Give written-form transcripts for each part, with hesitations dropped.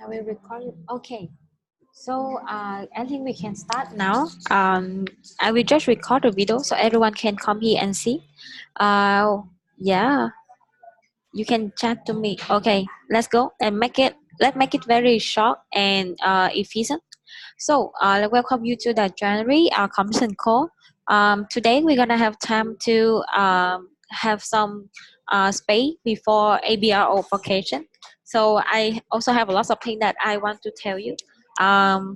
I will record it. Okay. So I think we can start now. I will just record the video so everyone can come here and see. Uh, yeah, you can chat to me. Okay, let's go and make it. Let's make it very short and efficient. So welcome you to the January commission call. Today we're gonna have time to have some space before ABRO vacation. So I also have a lot of things that I want to tell you.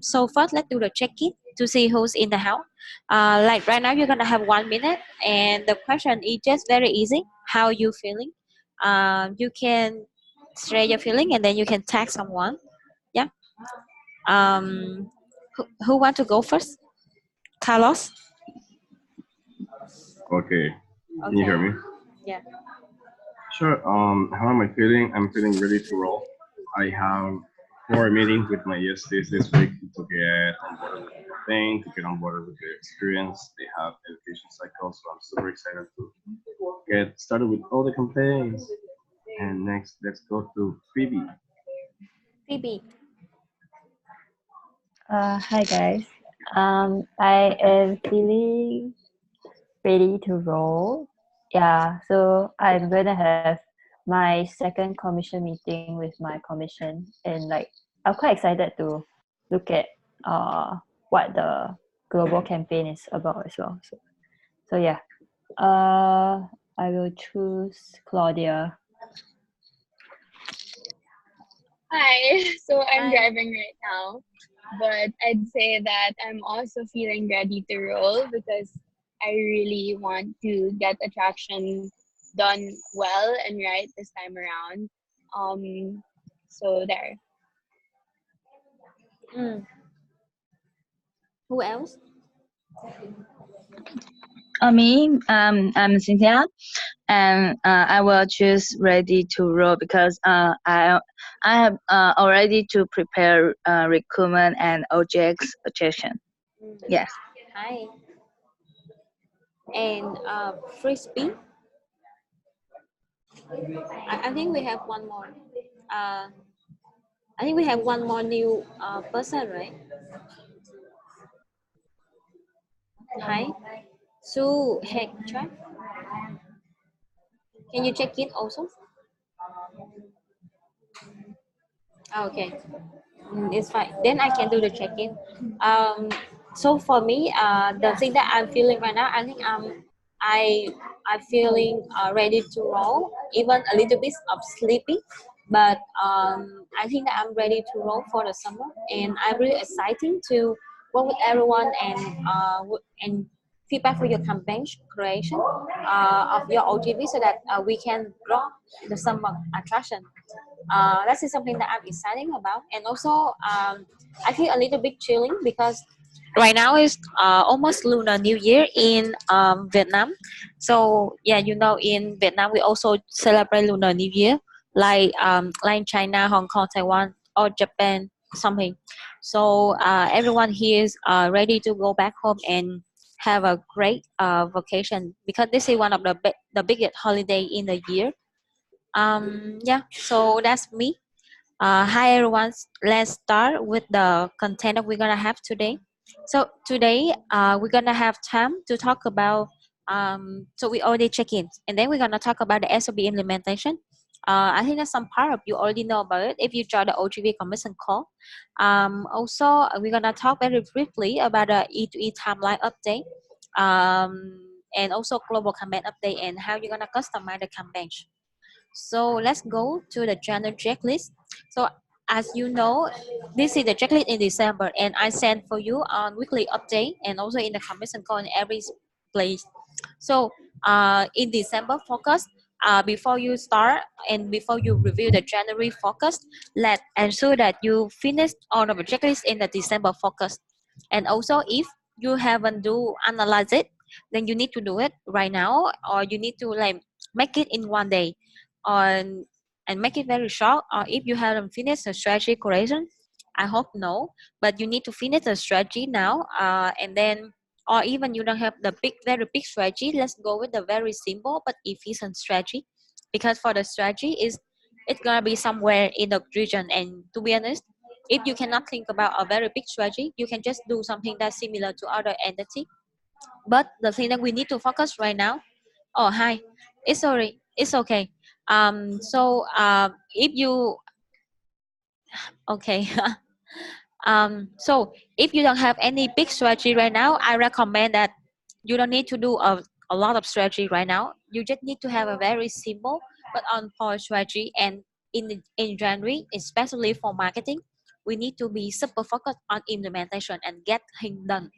So first, let's do the check-in to see who's in the house. Like right now, you're gonna have 1 minute, and the question is just very easy. How you feeling? You can share your feeling, and then you can tag someone. Yeah. Who want to go first? Carlos? Okay. Can you Okay. hear me? Yeah. Sure. How am I feeling? I'm feeling ready to roll. I have 4 meetings with my ESTs this week to get on board with the campaign, to get on board with the experience. They have education cycles, so I'm super excited to get started with all the campaigns. And next, let's go to Phoebe. Phoebe. Hi guys. I am feeling ready to roll. Yeah, so I'm gonna have my second commission meeting with my commission, and like I'm quite excited to look at what the global campaign is about as well. So yeah. I will choose Claudia. Hi, so I'm Hi. driving right now, but I'd say that I'm also feeling ready to roll because I really want to get attraction done well and right this time around. So there. Mm. Who else? I'm Cynthia, and I will choose ready to roll because I have already to prepare recruitment and OJX objection. Mm. Yes. Hi. And Frisbee. I think we have one more. Uh, I think we have one more new person, right? Hi. Sue Heck Track. Can you check in also? Okay. It's fine. Then I can do the check-in. So for me, the thing that I'm feeling right now, I think I I'm feeling ready to roll, even a little bit of sleepy, but I think that I'm ready to roll for the summer, and I'm really excited to work with everyone and feedback for your campaign creation of your OGV so that we can grow the summer attraction. That is something that I'm excited about, and also I feel a little bit chilling because right now is almost Lunar New Year in Vietnam. So yeah, in Vietnam we also celebrate Lunar New Year, like in China, Hong Kong, Taiwan, or Japan, something. So everyone here is ready to go back home and have a great vacation because this is one of the biggest holiday in the year. Yeah, so that's me. Hi everyone, let's start with the content that we're gonna have today. So today we're gonna have time to talk about so we already check in and then we're gonna talk about the SOB implementation. I think that some part of you already know about it if you join the OGV commission call. Also we're gonna talk very briefly about the E2E timeline update, and also global campaign update and how you're gonna customize the campaign. So let's go to the general checklist. So as you know, this is the checklist in December, and I send for you on weekly update and also in the commission call in every place. So in December focus, before you start and before you review the January focus, let ensure that you finish all of the checklist in the December focus. And also if you haven't do analyze it, then you need to do it right now, or you need to like make it in 1 day on and make it very short. Or if you haven't finished the strategy creation, I hope no, but you need to finish the strategy now, and then or even you don't have the very big strategy, let's go with the very simple but efficient strategy, because for the strategy is it's gonna be somewhere in the region, and to be honest If you cannot think about a very big strategy, you can just do something that's similar to other entity. But the thing that we need to focus right now, oh hi, it's sorry, it's okay. If you okay. So if you don't have any big strategy right now, I recommend that you don't need to do a lot of strategy right now. You just need to have a very simple but on point strategy. And in January, especially for marketing, we need to be super focused on implementation and get things done.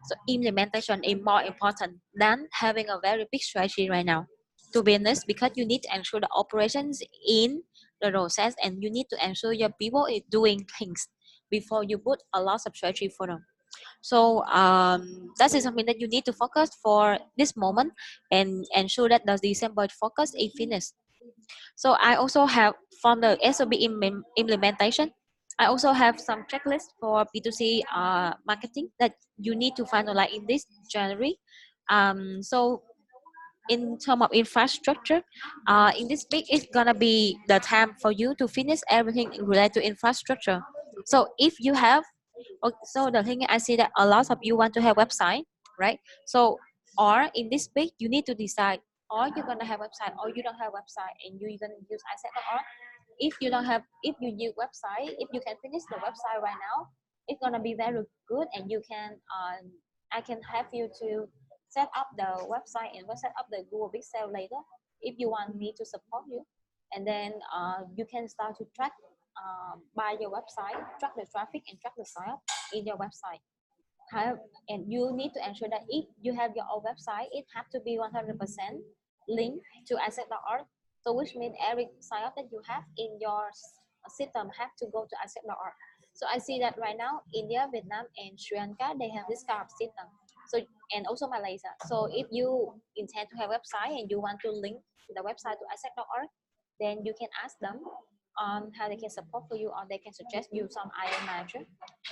So implementation is more important than having a very big strategy right now. To be honest, because you need to ensure the operations in the process, and you need to ensure your people is doing things before you put a lot of strategy for them. So that is something that you need to focus for this moment and ensure that the December focus is finished. So I also have from the SOP implementation, I also have some checklist for B2C marketing that you need to finalize in this January. So in terms of infrastructure, in this week it's gonna be the time for you to finish everything related to infrastructure. So if you have, so the thing I see that a lot of you want to have website, right? So or in this week you need to decide, or you're gonna have website or you don't have website and you're gonna use asset.org. If you don't have, if you use website, if you can finish the website right now, it's gonna be very good, and you can I can have you to set up the website and set up the Google Pixel later if you want me to support you. And then you can start to track by your website, track the traffic and track the sign up in your website. However, and you need to ensure that if you have your own website, it has to be 100% linked to asset.org. So which means every sign up that you have in your system have to go to asset.org. So I see that right now, India, Vietnam, and Sri Lanka, they have this kind of system. So, and also Malaysia. So if you intend to have a website and you want to link the website to asset.org, then you can ask them on how they can support for you, or they can suggest you some IM manager.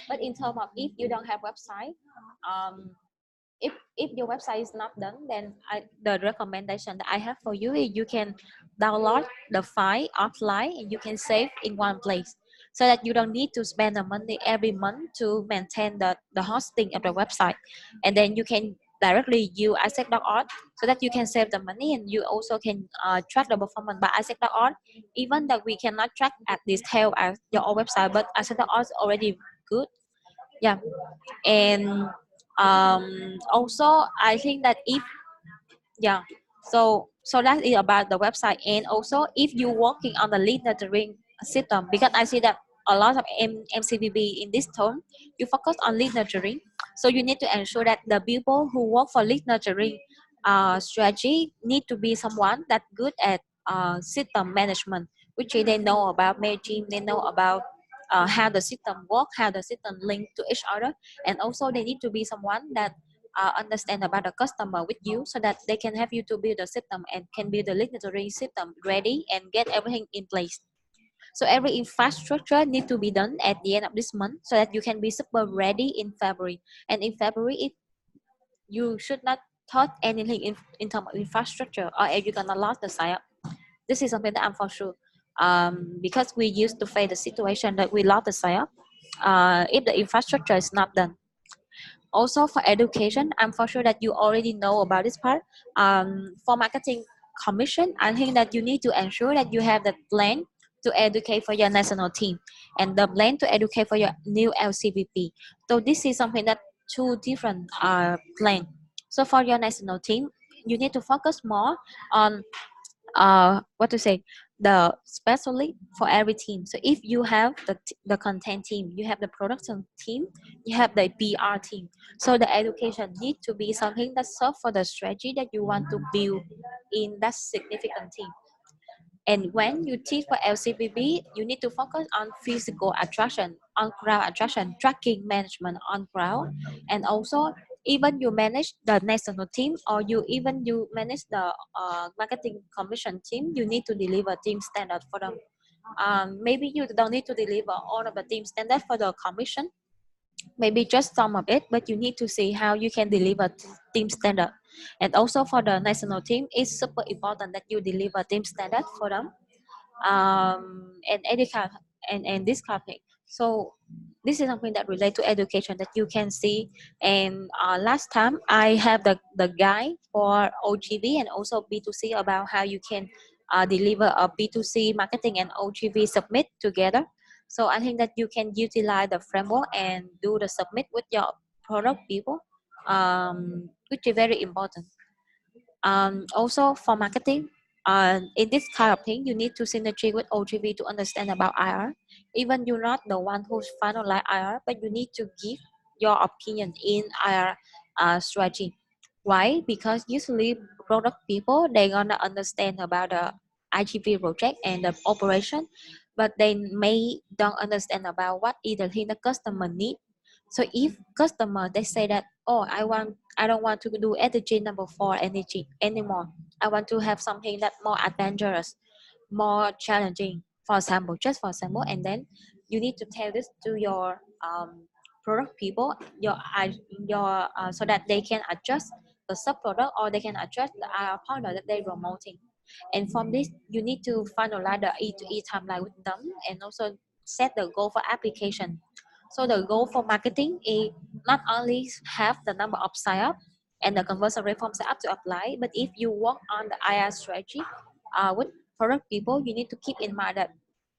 But in terms of if you don't have website, um, if your website is not done, then the recommendation that I have for you is you can download the file offline and you can save in one place, so that you don't need to spend the money every month to maintain the hosting of the website. And then you can directly use asset.org so that you can save the money, and you also can track the performance by asset.org, even that we cannot track at detail as your own website, but asset.org is already good. Yeah. And also I think that if, yeah, so that is about the website. And also if you're working on the lead nurturing system, because I see that a lot of MCBB in this term, you focus on lead nurturing. So you need to ensure that the people who work for lead nurturing strategy need to be someone that good at system management, which they know about Mailchimp, they know about how the system work, how the system link to each other. And also they need to be someone that understand about the customer with you, so that they can help you to build the system and can build the literary system ready and get everything in place. So every infrastructure need to be done at the end of this month, so that you can be super ready in February. And in February, you should not thought anything in terms of infrastructure, or else you're gonna lose the sign up. This is something that I'm for sure. Because we used to face the situation that we lost the sign up if the infrastructure is not done. Also for education, I'm for sure that you already know about this part. For marketing commission, I think that you need to ensure that you have the plan to educate for your national team and the plan to educate for your new LCBP. So this is something that two different plan. So for your national team, you need to focus more on what to say, the specially for every team. So if you have the content team, you have the production team, you have the PR team. So the education need to be something that serve for the strategy that you want to build in that significant team. And when you teach for LCPB, you need to focus on physical attraction, on crowd attraction, tracking management on crowd. And also even you manage the national team, or you manage the marketing commission team, you need to deliver team standard for them. Maybe you don't need to deliver all of the team standard for the commission, maybe just some of it, but you need to see how you can deliver team standard. And also for the national team, it's super important that you deliver team standard for them. And and this kind of thing. So this is something that relate to education that you can see. And last time I have the guide for OGV and also B2C about how you can deliver a B2C marketing and OGV submit together. So I think that you can utilize the framework and do the submit with your product people, which is very important. Also for marketing, in this kind of thing, you need to synergy with OGV to understand about IR. Even you're not the one who's finalize IR, but you need to give your opinion in IR strategy. Why? Because usually product people they gonna understand about the IGV project and the operation, but they may don't understand about what either thing the customer need. So if customer they say that, oh, I don't want to do energy number four energy anymore. I want to have something that more adventurous, more challenging. For example, just for example, and then you need to tell this to your product people, your so that they can adjust the sub product or they can adjust the partner that they're promoting. And from this, you need to finalize the E to E timeline with them and also set the goal for application. So the goal for marketing is not only have the number of sign up and the conversion rate from sign up to apply, but if you work on the IR strategy with product people, you need to keep in mind that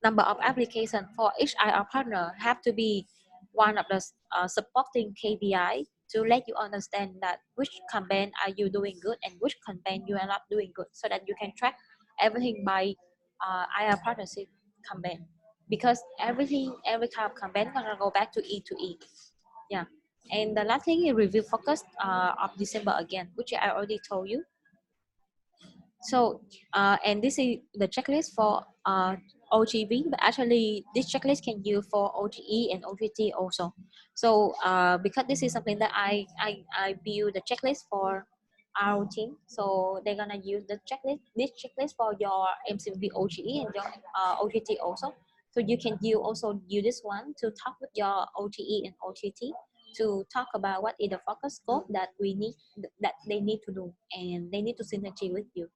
number of application for each IR partner have to be one of the supporting KPI to let you understand that which campaign are you doing good and which campaign you are not doing good, so that you can track everything by IR partnership campaign, because every kind of campaign gonna go back to E2E. Yeah. And the last thing is review focus of December again, which I already told you. So and this is the checklist for OGV, but actually this checklist can use for OGE and OGT also. So because this is something that I build the checklist for our team, so they're gonna use this checklist for your MCV OGE and your OGT also. So you can also use this one to talk with your OGE and OGT to talk about what is the focus scope that we need, that they need to do, and they need to synergy with you.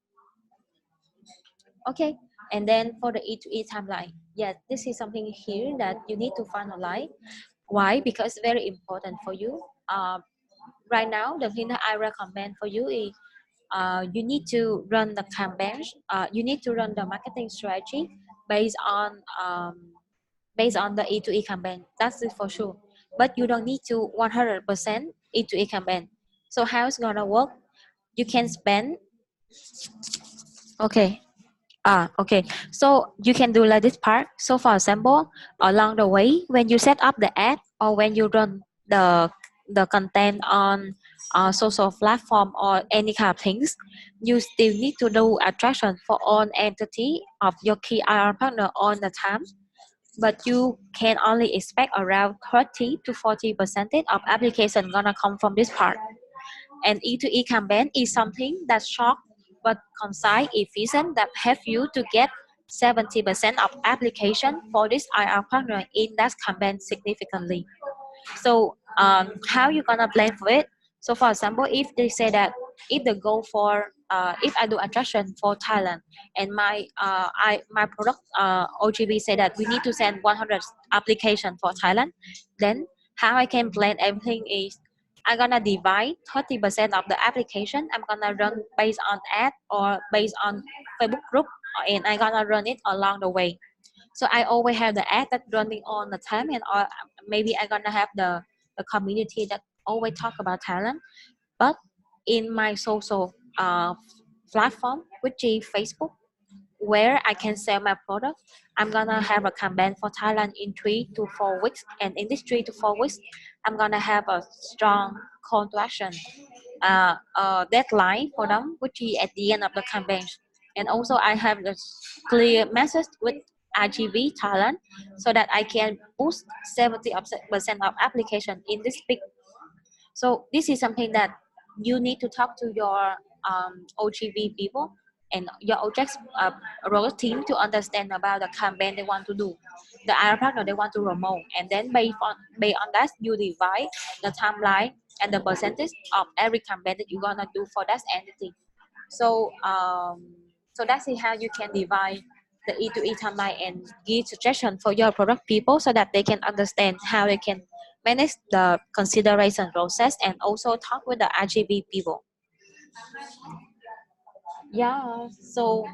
Okay, and then for the E2E timeline, yes, this is something here that you need to finalize. Why? Because it's very important for you. Right now, the thing that I recommend for you is you need to run the campaigns. You need to run the marketing strategy based on based on the E2E campaign. That's it for sure. But you don't need to 100% E2E campaign. So how it's gonna work? You can spend. Okay, okay. So you can do like this part. So for example, along the way, when you set up the ad or when you run the content on social platform or any kind of things, you still need to do attraction for all entity of your key IR partner all the time. But you can only expect around 30 to 40% of application gonna come from this part. And E2E campaign is something that's short but concise, efficient that help you to get 70% of application for this IR partner in that campaign significantly. So how you gonna plan for it? So for example, if they say that if the goal for if I do attraction for Thailand and my product OGB say that we need to send 100 application for Thailand, then how I can plan everything is I'm gonna divide 30% of the application. I'm gonna run based on ad or based on Facebook group, and I'm gonna run it along the way. So I always have the ad that running on the time, and or maybe I'm gonna have the community that always talk about talent. But in my social platform, which is Facebook, where I can sell my product, I'm gonna have a campaign for Thailand in 3 to 4 weeks, and in this 3 to 4 weeks, I'm gonna have a strong call to action deadline for them, which is at the end of the campaign. And also I have the clear message with RGB Thailand so that I can boost 70% of application in this week. So this is something that you need to talk to your OGV people and your OJEX role team to understand about the campaign they want to do, the IR partner they want to promote, and then based on that you divide the timeline and the percentage of every campaign that you're gonna do for that entity. So so that's how you can divide the E2E timeline and give suggestion for your product people so that they can understand how they can manage the consideration process and also talk with the RGB people. Yeah, so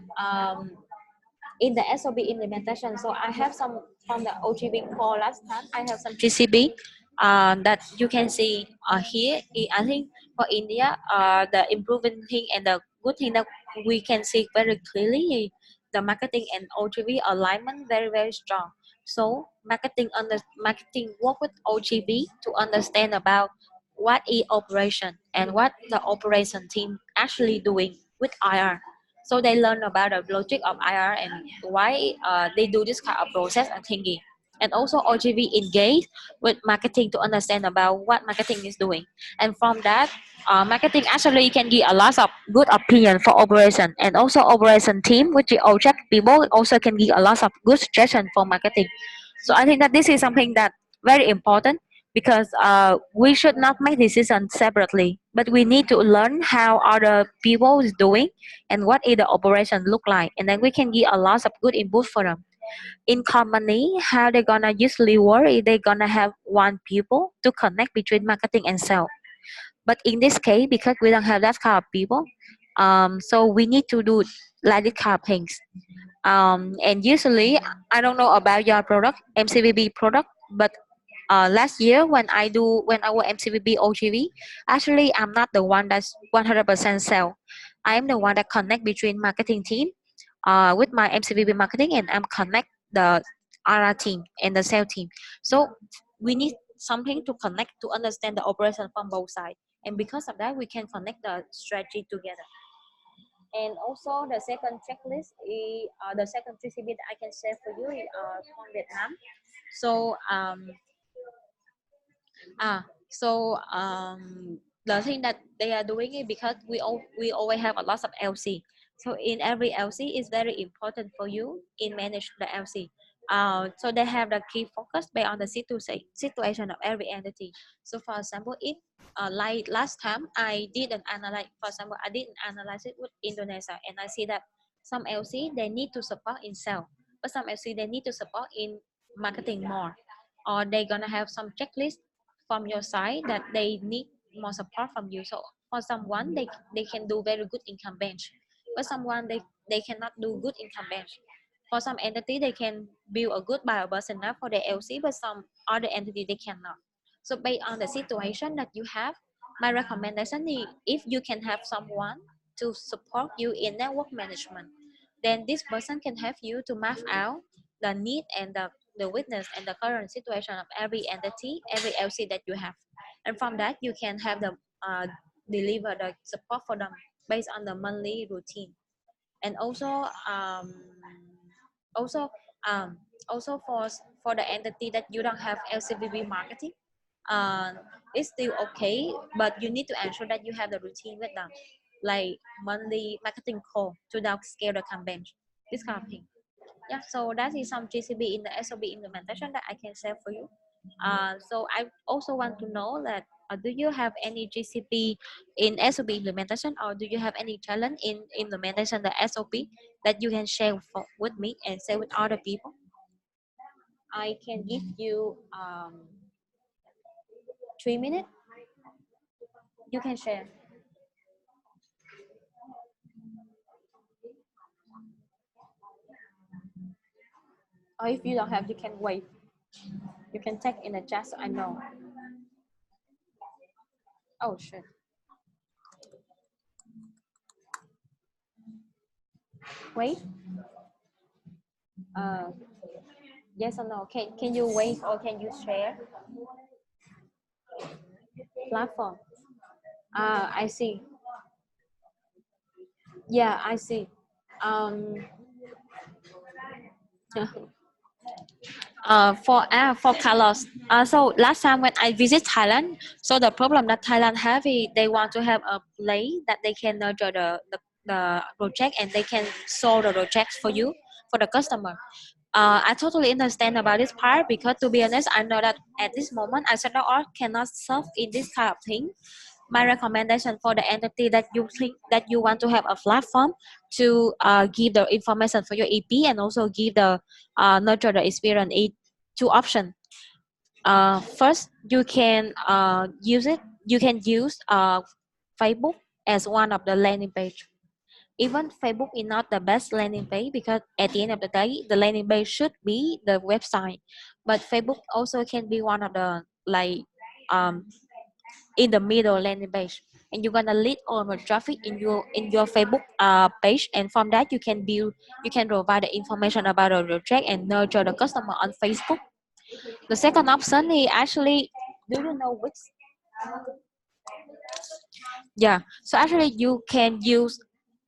in the SOB implementation, so I have some from the OGB core last time. I have some GCB that you can see here. I think for India, the improving thing and the good thing that we can see very clearly, the marketing and OGB alignment very strong. So marketing work with OGB to understand about what is operation and what the operation team actually doing with IR, so they learn about the logic of IR and why they do this kind of process and thinking. And also OGV engage with marketing to understand about what marketing is doing. And from that, marketing actually can give a lot of good opinion for operation. And also operation team, which is object people, also can give a lot of good suggestion for marketing. So I think that this is something that very important because we should not make decisions separately, but we need to learn how other people is doing and what is the operation look like, and then we can give a lot of good input for them. In company, how they gonna usually work is they gonna have one people to connect between marketing and sales. But in this case, because we don't have that kind of people, so we need to do like this kind of things. And usually, I don't know about your product, MCVB product, but last year when I was MCVB OGV, actually I'm not the one that's 100% sell. I am the one that connect between marketing team with my MCVB marketing, and I'm connect the RR team and the sales team. So we need something to connect to understand the operation from both sides. And because of that, we can connect the strategy together. And also the second checklist is the second TCB that I can share for you is from Vietnam. So the thing that they are doing it because we always have a lot of LC. So in every LC is very important for you in manage the LC. So they have the key focus based on the situation of every entity. So for example, if like last time I did an analyze, for example, I did an analysis with Indonesia, and I see that some LC they need to support in sales, but some LC they need to support in marketing more, or they gonna have some checklist from your side that they need more support from you. So for someone they can do very good income bench, but someone they cannot do good income bench. For some entity they can build a good bio person now for the LC, but some other entity they cannot. So based on the situation that you have, my recommendation is if you can have someone to support you in network management, then this person can help you to map out the need and the witness and the current situation of every entity, every LC that you have. And from that, you can have them deliver the support for them based on the monthly routine. And also, um, also for the entity that you don't have LCBB marketing, uh, it's still okay, but you need to ensure that you have the routine with them, like monthly marketing call to downscale the campaign, this kind of thing. Yeah, so that is some GCB in the SOB implementation that I can share for you. So I also want to know that do you have any GCP in SOB implementation, or do you have any challenge in implementation the SOP that you can share with me and share with other people? I can give you 3 minutes. You can share, or if you don't have, you can wait. You can take in the chat so I know. Oh shit. Wait. Uh, yes or no? Can you wait or can you share platform? I see. Yeah, I see. Um, for Carlos. So last time when I visit Thailand, so the problem that Thailand have is they want to have a place that they can nurture the project and they can show the projects for you for the customer. I totally understand about this part because to be honest, I know that at this moment, I said art cannot serve in this kind of thing my recommendation for the entity that you think that you want to have a platform to give the information for your EP and also give the nurture the experience is two options. First, you can use it. You can use Facebook as one of the landing page. Even Facebook is not the best landing page because at the end of the day, the landing page should be the website. But Facebook also can be one of the like um, in the middle landing page, and you're gonna lead all the traffic in your Facebook page, and from that you can provide the information about the project and nurture the customer on Facebook. The second option is actually, do you know which? Yeah, so actually you can use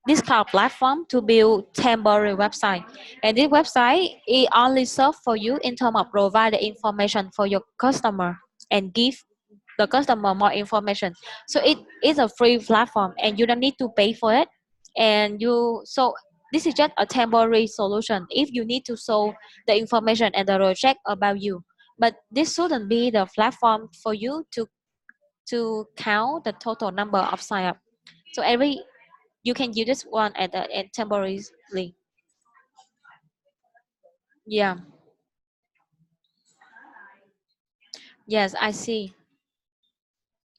this kind of platform to build temporary website, and this website is only serve for you in terms of provide the information for your customer and give the customer more information. So it is a free platform and you don't need to pay for it. And you so this is just a temporary solution if you need to show the information and the project about you. But this shouldn't be the platform for you to count the total number of sign up. So every you can use this one at temporarily. Yeah. Yes, I see.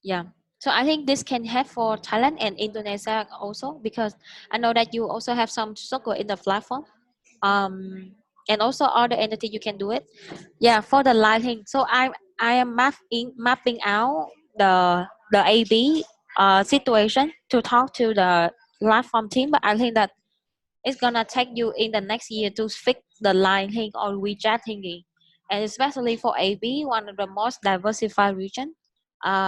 Yeah. So I think this can help for Thailand and Indonesia also because I know that you also have some struggle in the platform. And also other entity you can do it. Yeah, for the lighting. So I am mapping out the AB situation to talk to the platform team, but I think that it's gonna take you in the next year to fix the line thing or WeChat thingy, and especially for AB, one of the most diversified region.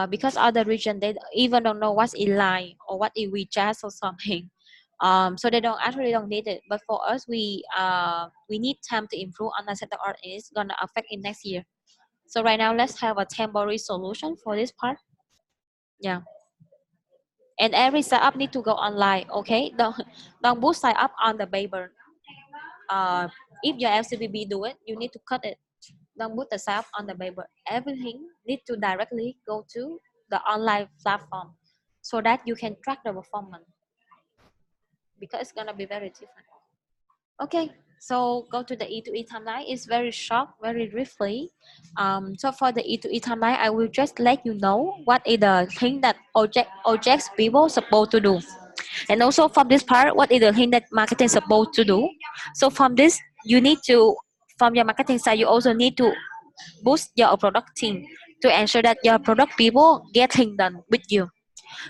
Because other region they even don't know what's in line or what is WeChat or something. So they don't actually don't need it. But for us, we need time to improve on the center art. It's gonna affect in next year. So right now, let's have a temporary solution for this part. Yeah, and every setup need to go online. Okay, don't put sign up on the paper. uh, if your LCBB do it, you need to cut it. Don't put the self on the paper. Everything need to directly go to the online platform so that you can track the performance because it's gonna be very different. Okay, so go to the E2E timeline. It's very short, very briefly. So for the E2E timeline, I will just let you know what is the thing that objects people supposed to do. And also from this part, what is the thing that marketing is supposed to do? So from this, you need to, from your marketing side, you also need to boost your product team to ensure that your product people get things done with you.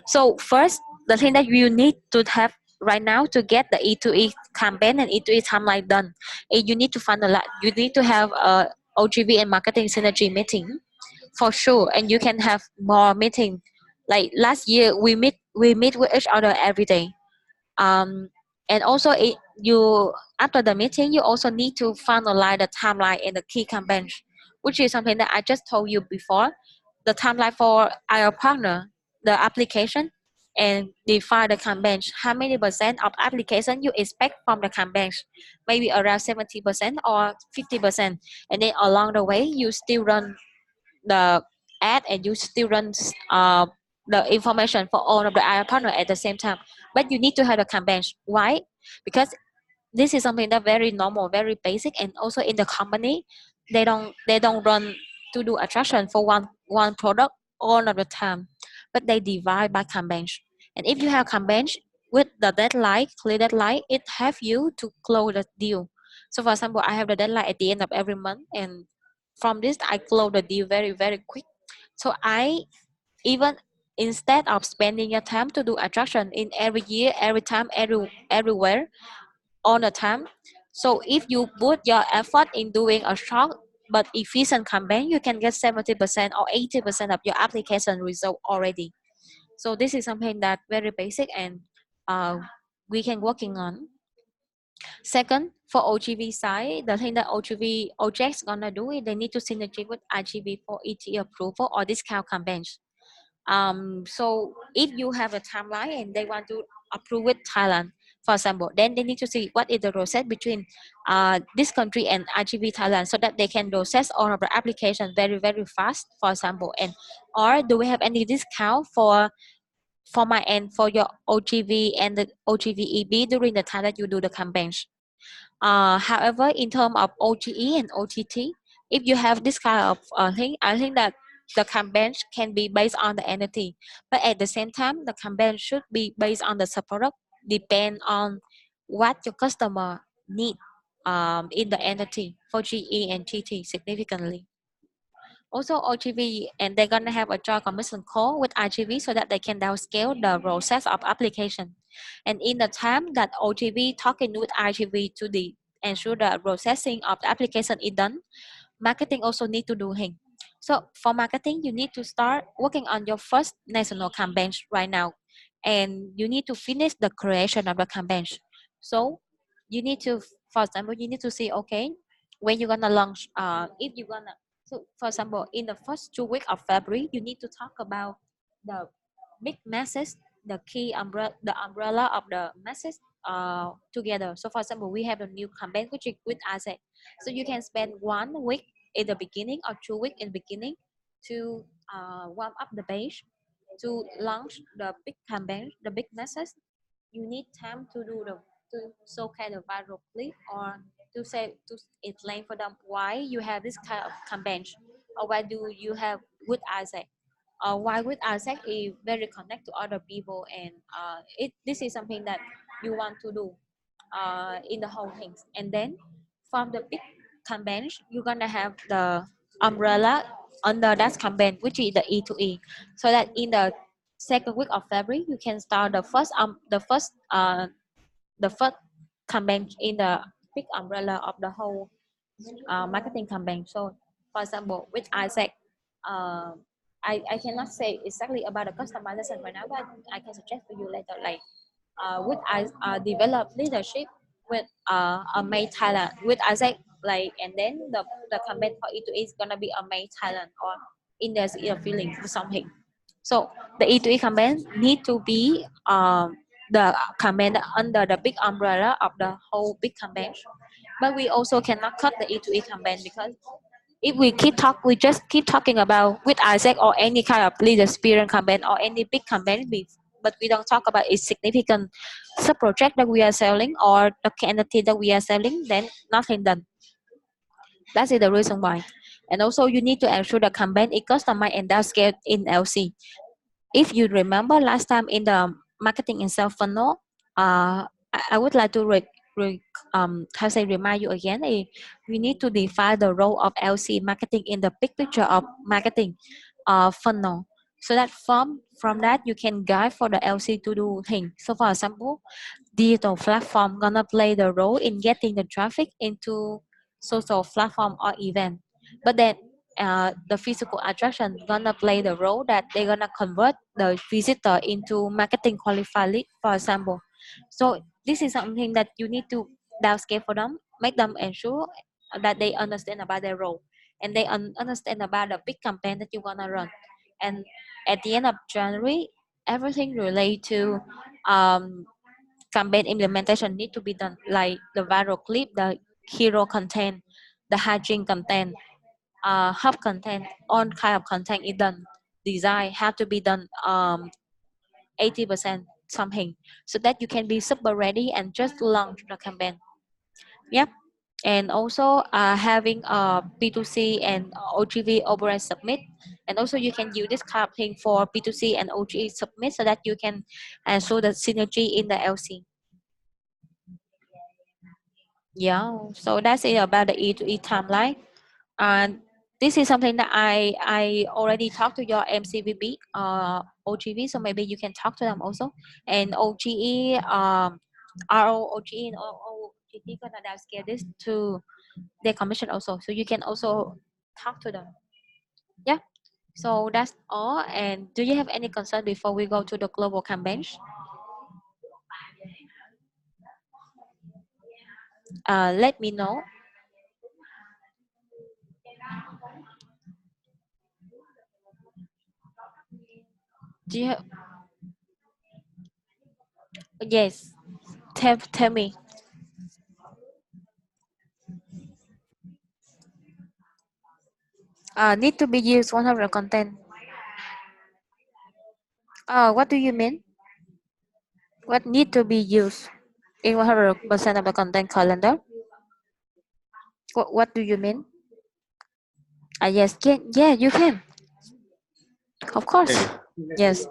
So first, the thing that you need to have right now to get the E2E campaign and E2E timeline done, is you need to finalize. You need to have a OGV and marketing synergy meeting for sure, and you can have more meeting. Like last year, we meet with each other every day. um, and also you after the meeting you also need to finalize the timeline and the key campaigns, which is something that I just told you before. The timeline for our partner, the application, and define the campaigns. How many percent of application you expect from the campaigns? Maybe around 70% or 50%. And then along the way you still run the ad and you still run the information for all of the ad partner at the same time. But you need to have a campaigns. Why? Because this is something that very normal, very basic, and also in the company, they don't run to do attraction for one product all of the time, but they divide by campaigns. And if you have campaigns with the deadline, clear deadline, it have you to close the deal. So for example, I have the deadline at the end of every month, and from this I close the deal very quick. So I even instead of spending your time to do attraction in every year, every time, everywhere all the time. So if you put your effort in doing a short but efficient campaign, you can get 70% or 80% of your application result already. So this is something that very basic and uh, we can working on. Second, for OGV side, the thing that OGV OJEX gonna do is they need to synergy with IGV for ET approval or discount campaigns. So if you have a timeline and they want to approve with Thailand, for example. Then they need to see what is the process between this country and IGV Thailand, so that they can process all of the application very fast, for example. And or do we have any discount for my end for your OGV and the OGVEB during the time that you do the campaigns. However, in terms of OGE and OTT, if you have this kind of thing, I think that the campaign can be based on the entity, but at the same time, the campaign should be based on the sub-product, depend on what your customer need in the entity for GE and TT significantly. Also, OGV, and they're gonna have a joint commission call with IGV so that they can downscale the process of application. And in the time that OGV talking with IGV to the ensure the processing of the application is done, marketing also need to do things. So for marketing, you need to start working on your first national campaigns right now, and you need to finish the creation of the campaigns. So you need to, for example, you need to see, okay, when you're gonna launch, if you're gonna, so for example, in the first 2 weeks of February, you need to talk about the big message, the key umbrella, the umbrella of the message together. So for example, we have a new campaign which is with asset. So you can spend 1 week in the beginning or 2 weeks in the beginning to warm up the page to launch the big campaign, the big message. You need time to do the to show kind of viral clip, or to say to explain for them why you have this kind of campaign, or why do you have good asset, or why good asset is very connect to other people, and it this is something that you want to do in the whole things. And then from the big campaigns, you're gonna have the umbrella under that campaign, which is the E2E, so that in the second week of February, you can start the first campaign in the big umbrella of the whole marketing campaign. So, for example, with Isaac, uh, I cannot say exactly about the customization right now, but I can suggest for you later. Like, with I develop leadership with a May Thailand with Isaac, like, and then the campaign for E2E is gonna be a May Thailand or Index Ear Feeling or something. So the E2E campaign need to be the campaign under the big umbrella of the whole big campaign. But we also cannot cut the E2E campaign, because if we just keep talking about with Isaac or any kind of leader experience campaign or any big campaign, but we don't talk about its significant sub project that we are selling or the candidate that we are selling, then nothing done. That is the reason why. And also you need to ensure the campaign is customized and downscaled in LC. If you remember last time in the marketing and sales funnel, I would like to how say remind you again. We need to define the role of LC marketing in the big picture of marketing funnel, so that from that you can guide for the LC to do things. So for example, digital platform gonna play the role in getting the traffic into social platform or event, but then the physical attraction gonna play the role that they're gonna convert the visitor into marketing qualified lead, for example. So this is something that you need to downscale for them, make them ensure that they understand about their role, and they understand about the big campaign that you're gonna run. And at the end of January, everything related to campaign implementation need to be done, like the viral clip, the hero content, the hygiene content, hub content, all kind of content is done. Design have to be done 80% something, so that you can be super ready and just launch the campaign. Yep. And also having a B2C and OGV override submit, and also you can use this kind of thing for B2C and OGV submit, so that you can show the synergy in the LC. Yeah, so that's it about the E2E timeline. And this is something that I already talked to your MCVB OGV, so maybe you can talk to them also. And OGE ROOGE and OOGT gonna downscale this to their commission also, so you can also talk to them. Yeah, so that's all. And do you have any concern before we go to the global campaigns? Let me know. Do you have, yes, tell me. Need to be used 100 content. What do you mean? What need to be used in 100% of the content calendar? What do you mean? Yes, yeah, you can. Of course. Okay. Yes.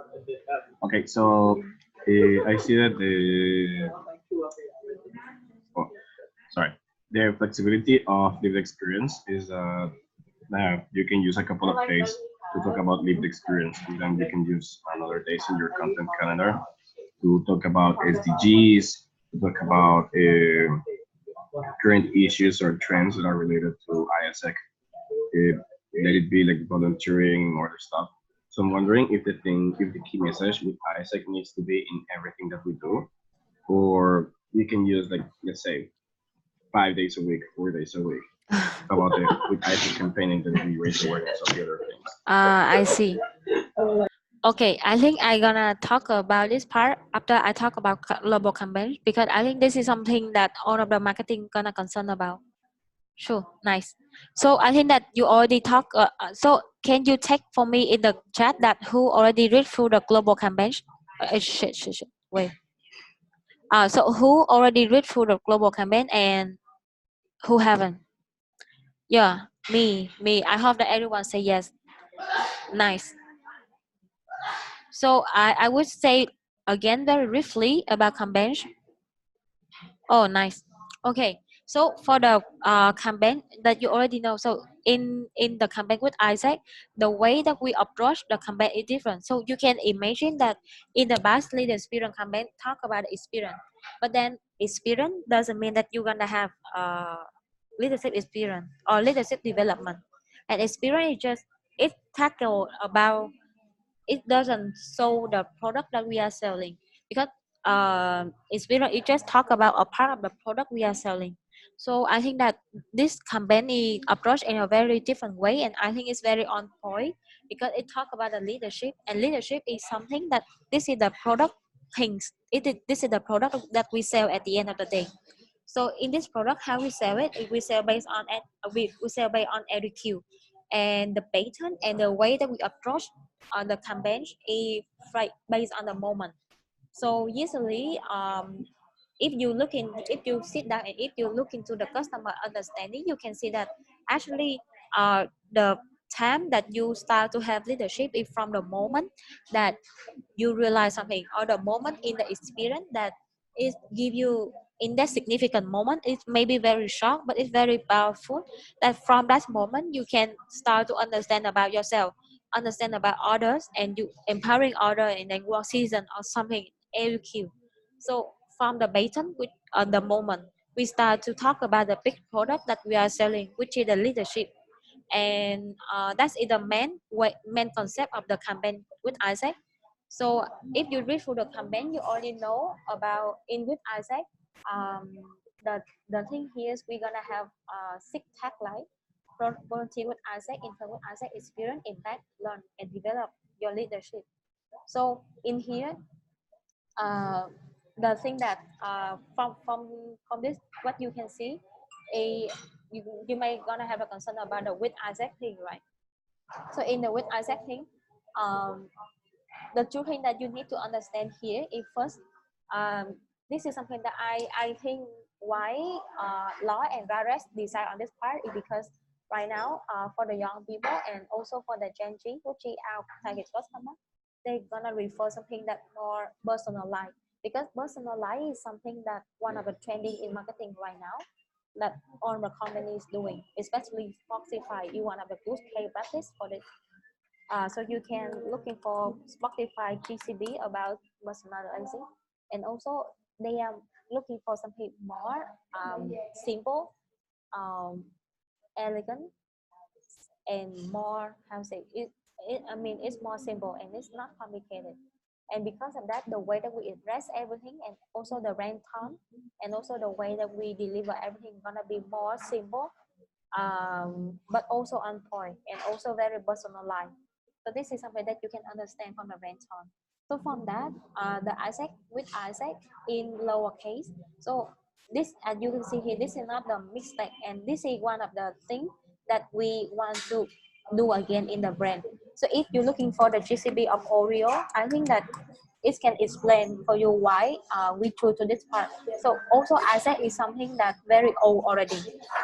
Okay. So I see that oh, sorry, the flexibility of lived experience is you can use a couple of days to talk about lived experience, and then you can use another days in your content calendar to talk about SDGs, to talk about current issues or trends that are related to ISEC. Uh, Let it be like volunteering or other stuff. So I'm wondering if the key message with ISEC needs to be in everything that we do, or you can use like let's say 5 days a week, 4 days a week. How about the with ISEC campaigning that we raise awareness of the other things? I see. Okay, I think I'm gonna talk about this part after I talk about global campaign because I think this is something that all of the marketing gonna concern about. Sure, nice. So I think that you already talk. So can you check for me in the chat that who already read through the global campaigns? Shit. Wait. So who already read through the global campaign and who haven't? Yeah, me. I hope that everyone say yes. Nice. So I would say again very briefly about campaigns. Oh, nice. Okay. So for the campaign that you already know, so in the campaign with Isaac, the way that we approach the campaign is different. So you can imagine that in the past leader experience campaign talk about experience, but then experience doesn't mean that you're gonna have leadership experience or leadership development. And experience is just it tackle about it doesn't show the product that we are selling because experience it just talk about a part of the product we are selling. So I think that this company approach in a very different way, and I think it's very on point because it talk about the leadership, and leadership is something that this is the product things this is the product that we sell at the end of the day. So in this product, how we sell it, we sell based on we sell based on LDQ, and the pattern and the way that we approach on the campaign is based on the moment. So usually, if you sit down and if you look into the customer understanding, you can see that actually, the time that you start to have leadership is from the moment that you realize something or the moment in the experience that it give you in that significant moment. It may be very short but it's very powerful, that from that moment you can start to understand about yourself, understand about others, and you empowering other in the work season or something LQ. So from the baton which on the moment we start to talk about the big product that we are selling, which is the leadership. And that's the main concept of the campaign with Isaac. So if you read through the campaign, you already know about in with Isaac. Um, the thing here is we're gonna have six tagline: volunteer with Isaac, intern with Isaac, experience, impact, learn, and develop your leadership. So in here, uh, the thing that from this, what you can see, a you may gonna have a concern about the with Isaac thing, right? So in the with Isaac thing, um, the two things that you need to understand here is first, um, this is something that I think why Law and Gares decide on this part is because right now for the young people and also for the Gen Z, which is our target customer, they're gonna refer something that more personalized, because personalized is something that one of the trending in marketing right now that all the companies doing, especially Spotify is one of the good pay practice for this. So you can looking for Spotify GCB about personalizing, and also they are looking for something more simple, um, elegant, and more how to say it. I mean, it's more simple and it's not complicated. And because of that, the way that we address everything, and also the brand tone, and also the way that we deliver everything, gonna be more simple, but also on point and also very personalized. So this is something that you can understand from the brand tone. So from that, the Isaac with Isaac in lowercase. So this, as you can see here, this is not the mistake, and this is one of the things that we want to do again in the brand. So if you're looking for the GCB of Oreo, I think that it can explain for you why we choose to this part. So also Isaac is something that very old already.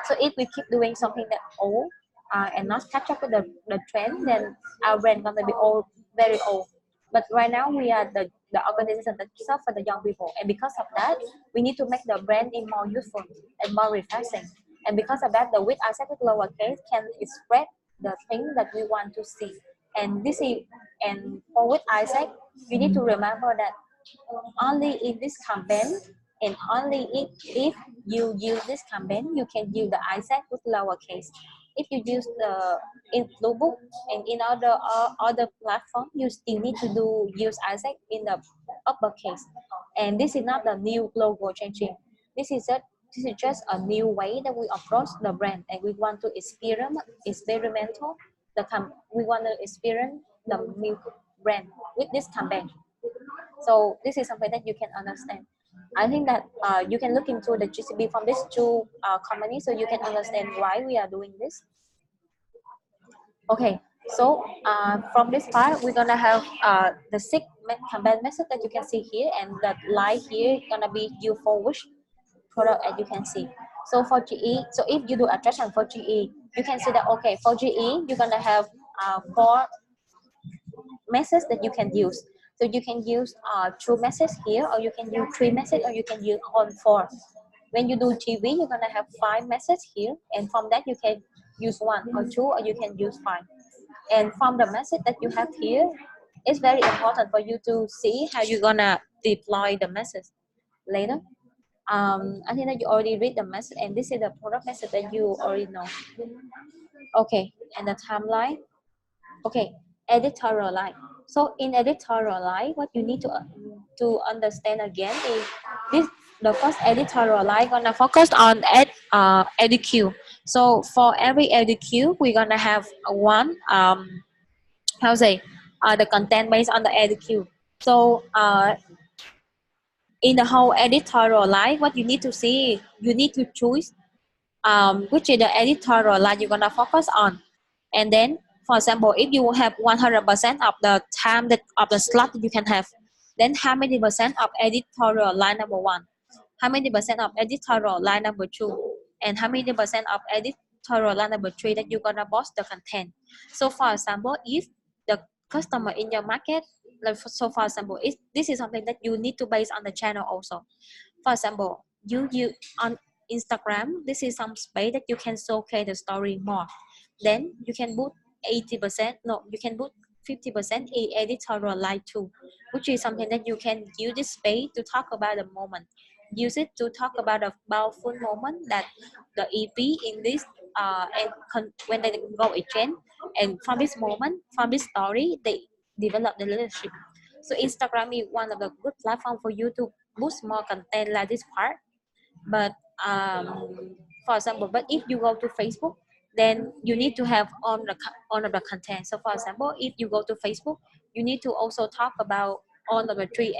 So if we keep doing something that old and not catch up with the trend, then our brand gonna be old, very old. But right now we are the organization that serve for the young people, and because of that, we need to make the branding more useful and more refreshing. And because of that, the with Isaac with lowercase can spread the thing that we want to see. And this is, and for with Isaac, you need to remember that only in this campaign, and only if you use this campaign, you can use the Isaac with lowercase. If you use the in Bluebook and in other platform, you still need to use Isaac in the uppercase. And this is not the new logo changing. This is a this is just a new way that we approach the brand, and we want to experimental we want to experience the new brand with this campaign. So this is something that you can understand. I think that you can look into the GCB from these two companies, so you can understand why we are doing this. Okay, so from this part, we're gonna have the six campaign method that you can see here, and the line here gonna be you for which product, as you can see. So for GE, so if you do attraction for GE, you can see that okay, for GE, you're gonna have four methods that you can use. So you can use two methods here, or you can use three methods, or you can use all four. When you do TV, you're gonna have five methods here, and from that you can use one or two, or you can use five. And from the message that you have here, it's very important for you to see how you're gonna deploy the message later. I think that you already read the message, and this is the product message that you already know. Okay, and the timeline. Okay, editorial line. So in editorial line, what you need to understand again is this: the first editorial line gonna focus on EduQ. So for every EduQ, we're gonna have one how to say the content based on the EduQ. So in the whole editorial line, what you need to see, you need to choose which is the editorial line you're gonna focus on. And then, for example, if you have 100% of the time that of the slot that you can have, then how many percent of editorial line number one, how many percent of editorial line number two, and how many percent of editorial line number three that you're gonna post the content. So for example, if the customer in your market, like so for example, this is something that you need to base on the channel also. For example, you on Instagram, this is some space that you can showcase the story more. Then you can put 80%, no, you can put 50% in editorial line too, which is something that you can use this space to talk about the moment. Use it to talk about a powerful moment that the EP in this when they go exchange, and from this moment, from this story, they develop the relationship. So Instagram is one of the good platform for you to boost more content like this part. But for example, but if you go to Facebook, then you need to have all of the content. So for example, if you go to Facebook, you need to also talk about all of the three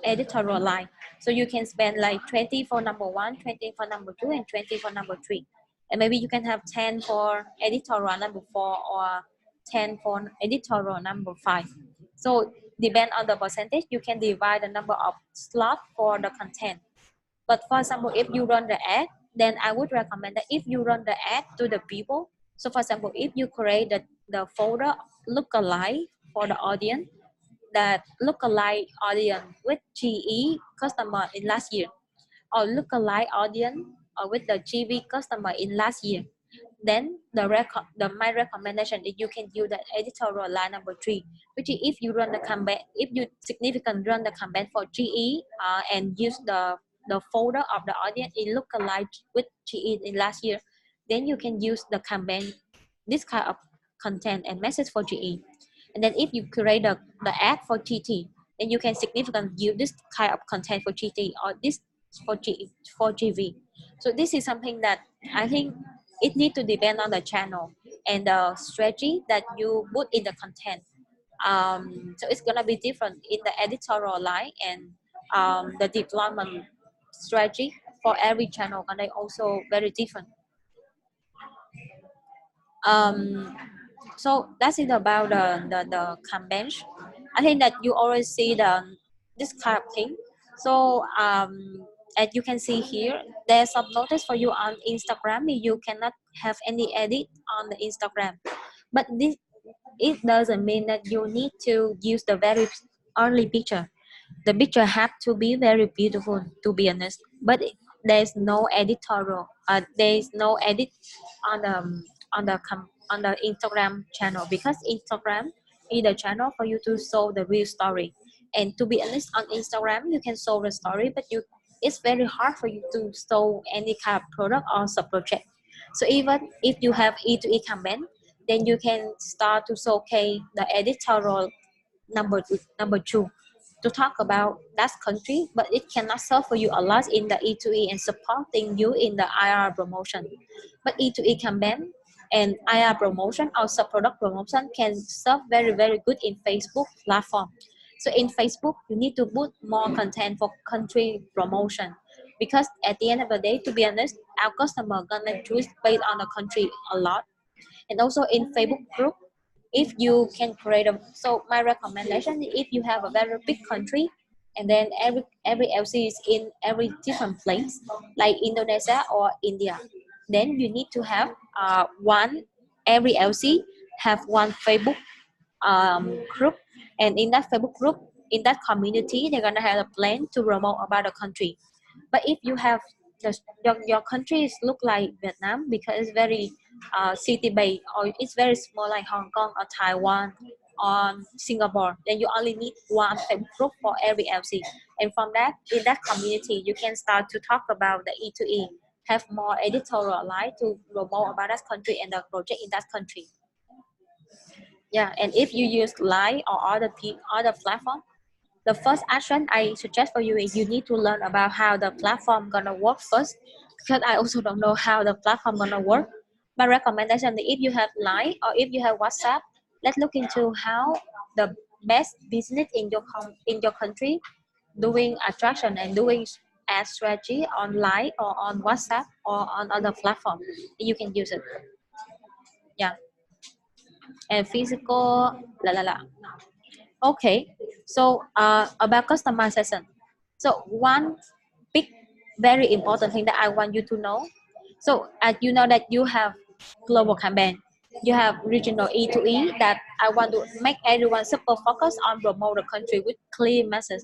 editorial line. So you can spend like 20 for number one, 20 for number two, and 20 for number three. And maybe you can have 10 for editorial number four, or 10 for editorial number five. So depend on the percentage, you can divide the number of slots for the content. But for example, if you run the ad, then I would recommend that if you run the ad to the people, so for example, if you create the folder lookalike for the audience, that lookalike audience with GE customer in last year, or lookalike audience with the GV customer in last year, then my recommendation is you can use the editorial line number three, which is if you run the campaign, if you significantly run the campaign for GE and use the folder of the audience in lookalike with GE in last year, then you can use the campaign, this kind of content and message for GE. And then if you create the ad for GT, then you can significantly use this kind of content for GT, or this for GV. So this is something that I think it needs to depend on the channel and the strategy that you put in the content. So it's gonna be different in the editorial line, and the deployment strategy for every channel and they also very different. um, so that's it about the campaigns. I think that you already see this kind of thing. So as you can see here, there's some notice for you on Instagram. You cannot have any edit on the Instagram, but this it doesn't mean that you need to use the very early picture. The picture have to be very beautiful, to be honest, but there's no editorial, there's no edit on on the Instagram channel, because Instagram is the channel for you to show the real story. And to be honest, on Instagram you can show the story, but it's very hard for you to show any kind of product or sub project. So even if you have E2E campaign, then you can start to showcase the editorial number two to talk about that country, but it cannot serve for you a lot in the E2E and supporting you in the IR promotion. But E2E campaign and IR promotion or sub product promotion can serve very good in Facebook platform. So in Facebook, you need to put more content for country promotion, because at the end of the day, to be honest, our customer gonna choose based on the country a lot. And also in Facebook group, if you can create a, so my recommendation is if you have a very big country and then every LC is in every different place like Indonesia or India, then you need to have one, every LC have one Facebook group, and in that Facebook group, in that community, they're gonna have a plan to promote about the country. But if you have just your countries look like Vietnam because it's very city based, or it's very small like Hong Kong or Taiwan or Singapore, then you only need one Facebook group for every LC. And from that, in that community, you can start to talk about the E2E, have more editorial line to promote about that country and the project in that country. Yeah, and if you use Line or other platform, the first action I suggest for you is you need to learn about how the platform gonna work first, because I also don't know how the platform gonna work. My recommendation is if you have Line or if you have WhatsApp, let's look into how the best business in your country doing attraction and doing ad strategy online or on WhatsApp or on other platform. You can use it. Yeah, and physical la la la. Okay, so about customization. So one big, very important thing that I want you to know. So as you know that you have global campaign, you have regional E2E that I want to make everyone super focused on promote the country with clear message.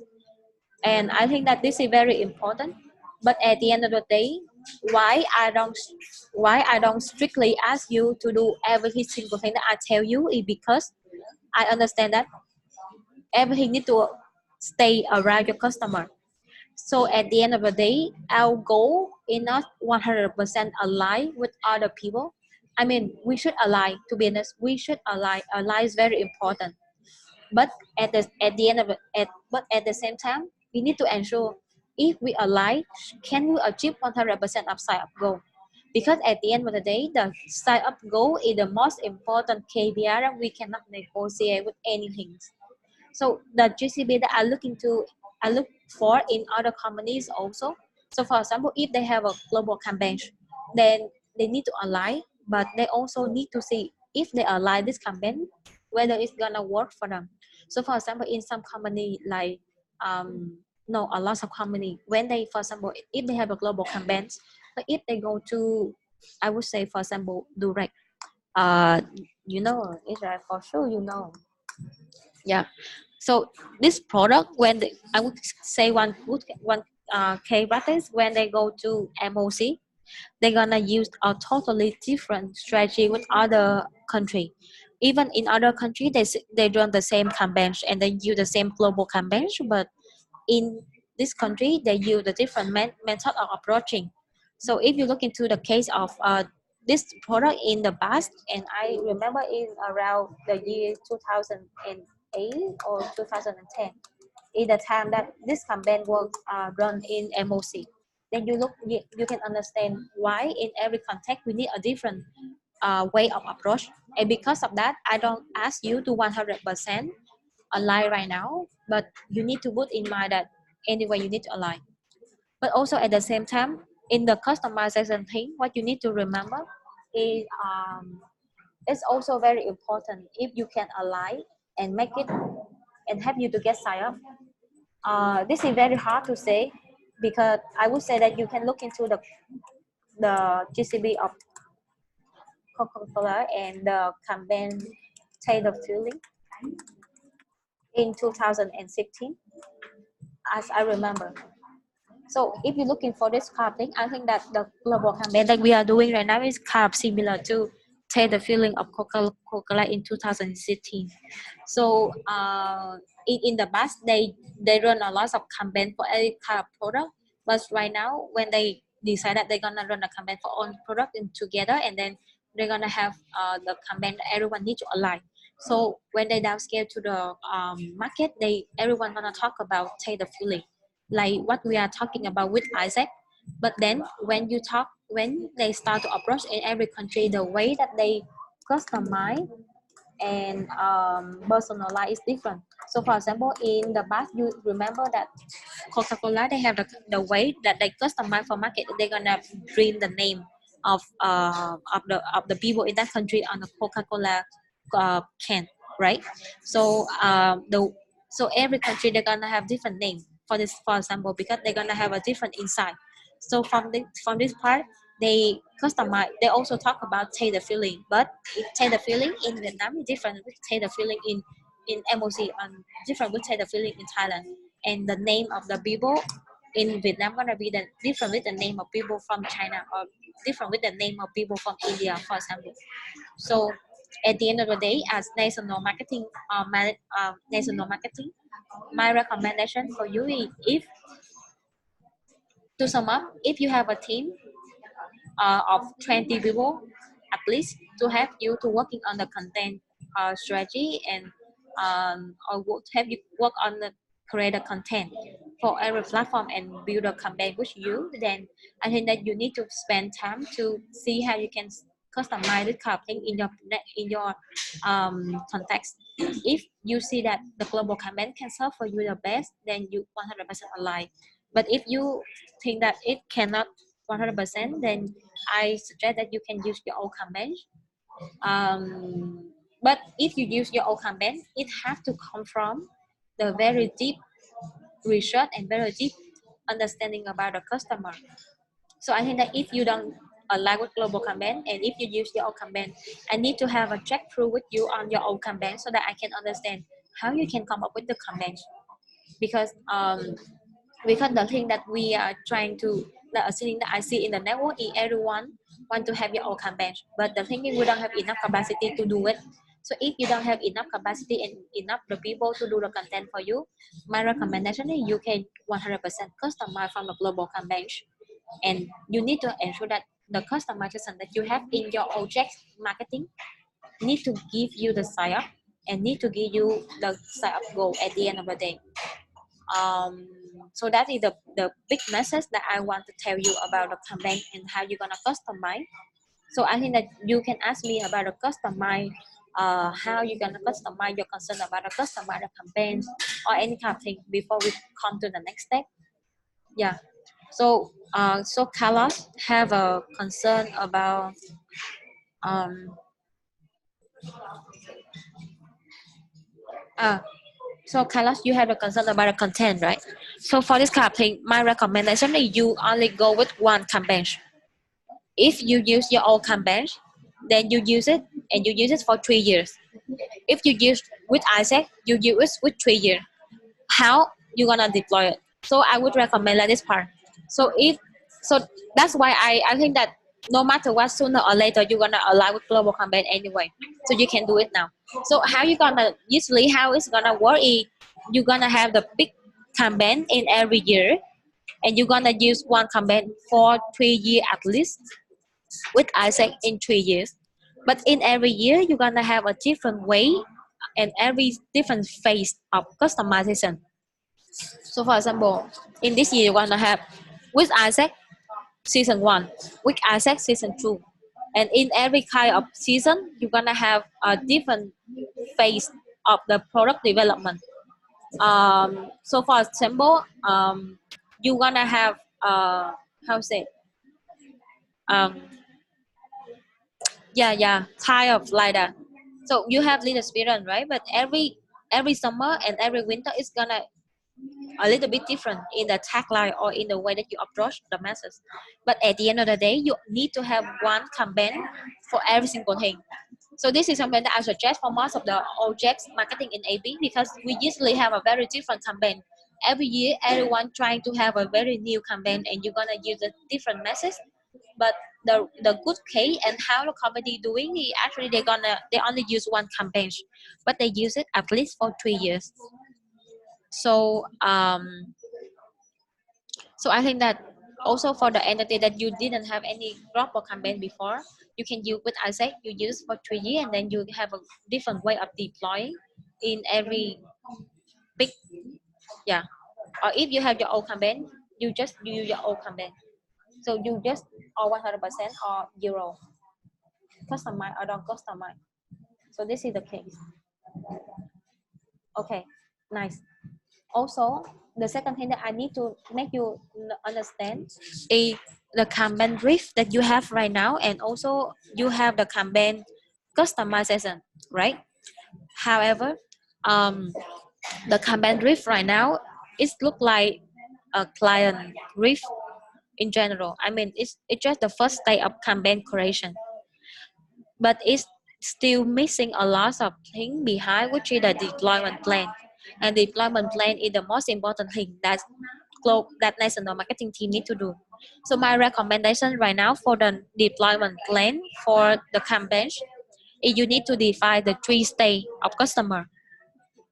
And I think that this is very important. But at the end of the day, why I don't why I don't strictly ask you to do every single thing that I tell you is because I understand that everything need to stay around your customer. So at the end of the day, our goal is not 100% align with other people. I mean, we should align. To be honest, we should align. Align is very important. But at the end of it, but at the same time, we need to ensure if we align, can we achieve 100% of sign up goal? Because at the end of the day, the sign up goal is the most important KPI that we cannot negotiate with anything. So the GCB that I look for in other companies also. So for example, if they have a global campaign, then they need to align, but they also need to see if they align this campaign, whether it's gonna work for them. So for example, in some company like no, a lot of company when they, for example, if they have a global campaigns, but if they go to, I would say for example, direct, uh, you know, Israel for sure, you know, yeah. So this product, when they, I would say one K practice when they go to MOC, they're gonna use a totally different strategy with other country. Even in other country, they run the same campaigns and they use the same global campaigns, but in this country they use a different method of approaching. So if you look into the case of this product in the past, and I remember in around the year 2008 or 2010, in the time that this campaign was run in MOC, then you can understand why in every context we need a different, way of approach. And because of that, I don't ask you to 100% align right now, but you need to put in mind that anyway you need to align. But also at the same time, in the customization thing, what you need to remember is it's also very important if you can align and make it and help you to get signed up. This is very hard to say because I would say that you can look into the GCB of Coca-Cola and the campaign Taste the Feeling in 2016, as I remember. So if you're looking for this kind of thing, I think that the global campaign that we are doing right now is kind of similar to Taste the Feeling of Coca-Cola in 2016. So in the past, they run a lot of campaign for every kind of product, but right now when they decide that they're gonna run a campaign for all product in together, and then they're gonna have the campaign that everyone needs to align. So when they downscale to the market, everyone gonna talk about Taste the Feeling, like what we are talking about with Isaac. But then when they start to approach in every country, the way that they customize and personalize is different. So for example, in the past, you remember that Coca-Cola, they have the way that they customize for market. They're gonna print the name of the people in that country on the Coca-Cola can, right? So so every country they're gonna have different name for this, for example, because they're gonna have a different insight. So from this part, they customize. They also talk about Taste the Feeling, but Taste the Feeling in Vietnam is different with Taste the Feeling in MOC, and different with Taste the Feeling in Thailand. And the name of the people in Vietnam gonna be different with the name of people from China, or different with the name of people from India, for example. So at the end of the day, as national marketing, my recommendation for you is, if to sum up, if you have a team of 20 people at least, to help you to working on the content strategy, and have you work on the create a content for every platform and build a campaign with you, then I think that you need to spend time to see how you can customize this kind of thing in your context. If you see that the global campaign can serve for you the best, then you 100% align. But if you think that it cannot 100%, then I suggest that you can use your own campaign. But if you use your own campaign, it has to come from the very deep research and very deep understanding about the customer. So I think that if you don't align with global campaign, and if you use your own campaign, I need to have a check through with you on your own campaign, so that I can understand how you can come up with the campaign. Because the thing that we are trying to, the thing that I see in the network is everyone want to have your own campaign, but the thing is we don't have enough capacity to do it. So if you don't have enough capacity and enough the people to do the content for you, my recommendation is you can 100% customize from the global campaign. And you need to ensure that the customization that you have in your object marketing need to give you the sign up, and need to give you the sign up goal at the end of the day. So that is the big message that I want to tell you about the campaign and how you're gonna customize. So I think that you can ask me about the customize, how you're gonna customize your concern about the customize the campaigns, or any kind of thing before we come to the next step. Yeah. So Carlos have a concern about um uh so Carlos, you have a concern about the content, right? So for this kind of thing, my recommendation is you only go with one campaign. If you use your own campaign, then you use it, and you use it for 3 years. If you use with Isaac, you use it with 3 years. How you gonna deploy it? So I would recommend like this part. So if so that's why I think that no matter what, sooner or later you're gonna align with global campaign anyway. So you can do it now. So how you gonna, usually how it's gonna work is, you're gonna have the big campaign in every year, and you're gonna use one campaign for 3 years at least, with Isaac in 3 years. But in every year, you're gonna have a different way and every different phase of customization. So for example, in this year, you're gonna have with Isaac season one, with Isaac season two. And in every kind of season, you're gonna have a different phase of the product development. So for example, you gonna have how say um, yeah, kind of like that. So you have little experience, right? But every summer and every winter is gonna a little bit different in the tagline or in the way that you approach the masses. But at the end of the day, you need to have one campaign for every single thing. So this is something that I suggest for most of the objects marketing in AB, because we usually have a very different campaign. Every year, everyone trying to have a very new campaign, and you're gonna use a different message. But the good case and how the company doing is actually they only use one campaign, but they use it at least for 3 years. So so I think that also for the entity that you didn't have any proper campaign before, you can use what I said, you use for 3 years and then you have a different way of deploying in every big, yeah. Or if you have your own campaign, you just use your own campaign. So you just or 100% or zero. Customize or don't customize. So this is the case. Okay, nice. Also, the second thing that I need to make you understand is the campaign brief that you have right now, and also you have the campaign customization, right? However, um, the campaign brief right now it look like a client brief in general. I mean, it's just the first stage of campaign creation, but it's still missing a lot of things behind, which is the deployment plan. And the deployment plan is the most important thing that national marketing team need to do. So my recommendation right now for the deployment plan for the campaign is you need to define the 3 stage of customer.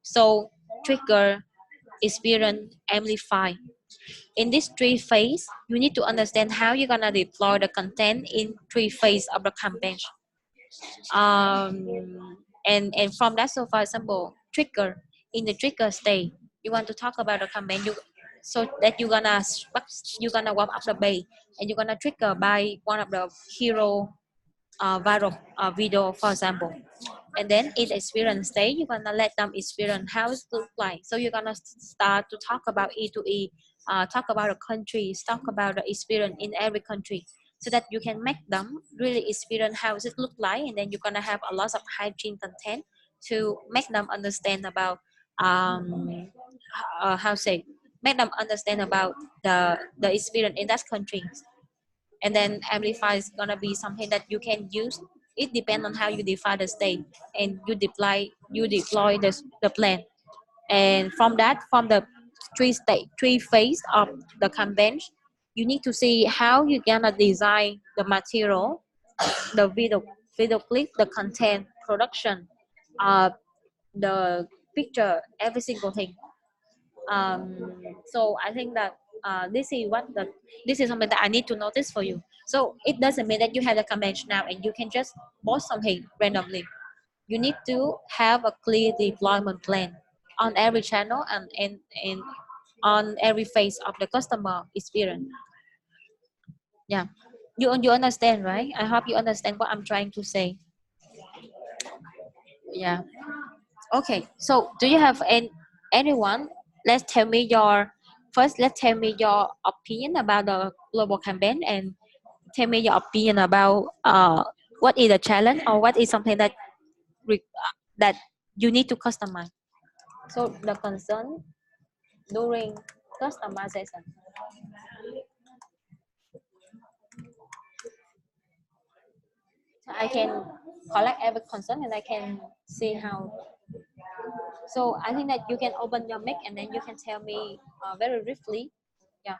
So trigger, experience, amplify. In this 3 phase, you need to understand how you're gonna deploy the content in 3 phase of the campaign. And from that, so for example, trigger, in the trigger stage you want to talk about the campaign, so that you're gonna warm up the base and you're gonna trigger by one of the hero viral video, for example. And then in the experience stage, you're gonna let them experience how it looks like. So you're gonna start to talk about E2E, talk about the countries, talk about the experience in every country, so that you can make them really experience how it look like. And then you're gonna have a lot of hygiene content to make them understand about how say make them understand about the experience in that country. And then amplify is gonna be something that you can use. It depends on how you define the state, and you deploy the plan. And from the 3 phase of the campaign, you need to see how you're gonna design the material, the video clip, the content production, uh, the picture, every single thing. So I think that this is something that I need to notice for you. So it doesn't mean that you have the convention now and you can just post something randomly. You need to have a clear deployment plan on every channel and on every phase of the customer experience. Yeah, you understand, right? I hope you understand what I'm trying to say. Yeah. Okay, so do you have anyone? Let's tell me your first. Let's tell me your opinion about the global campaign, and tell me your opinion about what is the challenge or what is something that you need to customize. So the concern during customization. So I can collect every concern and I can see how. So I think that you can open your mic and then you can tell me very briefly. Yeah.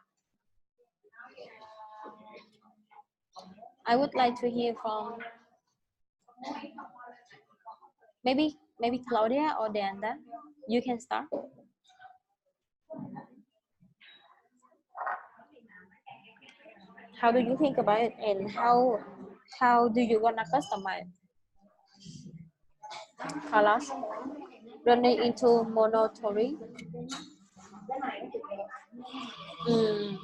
I would like to hear from maybe Claudia or Deanda. You can start. How do you think about it, and how do you wanna customize? Carlos, running into monotony. Mm,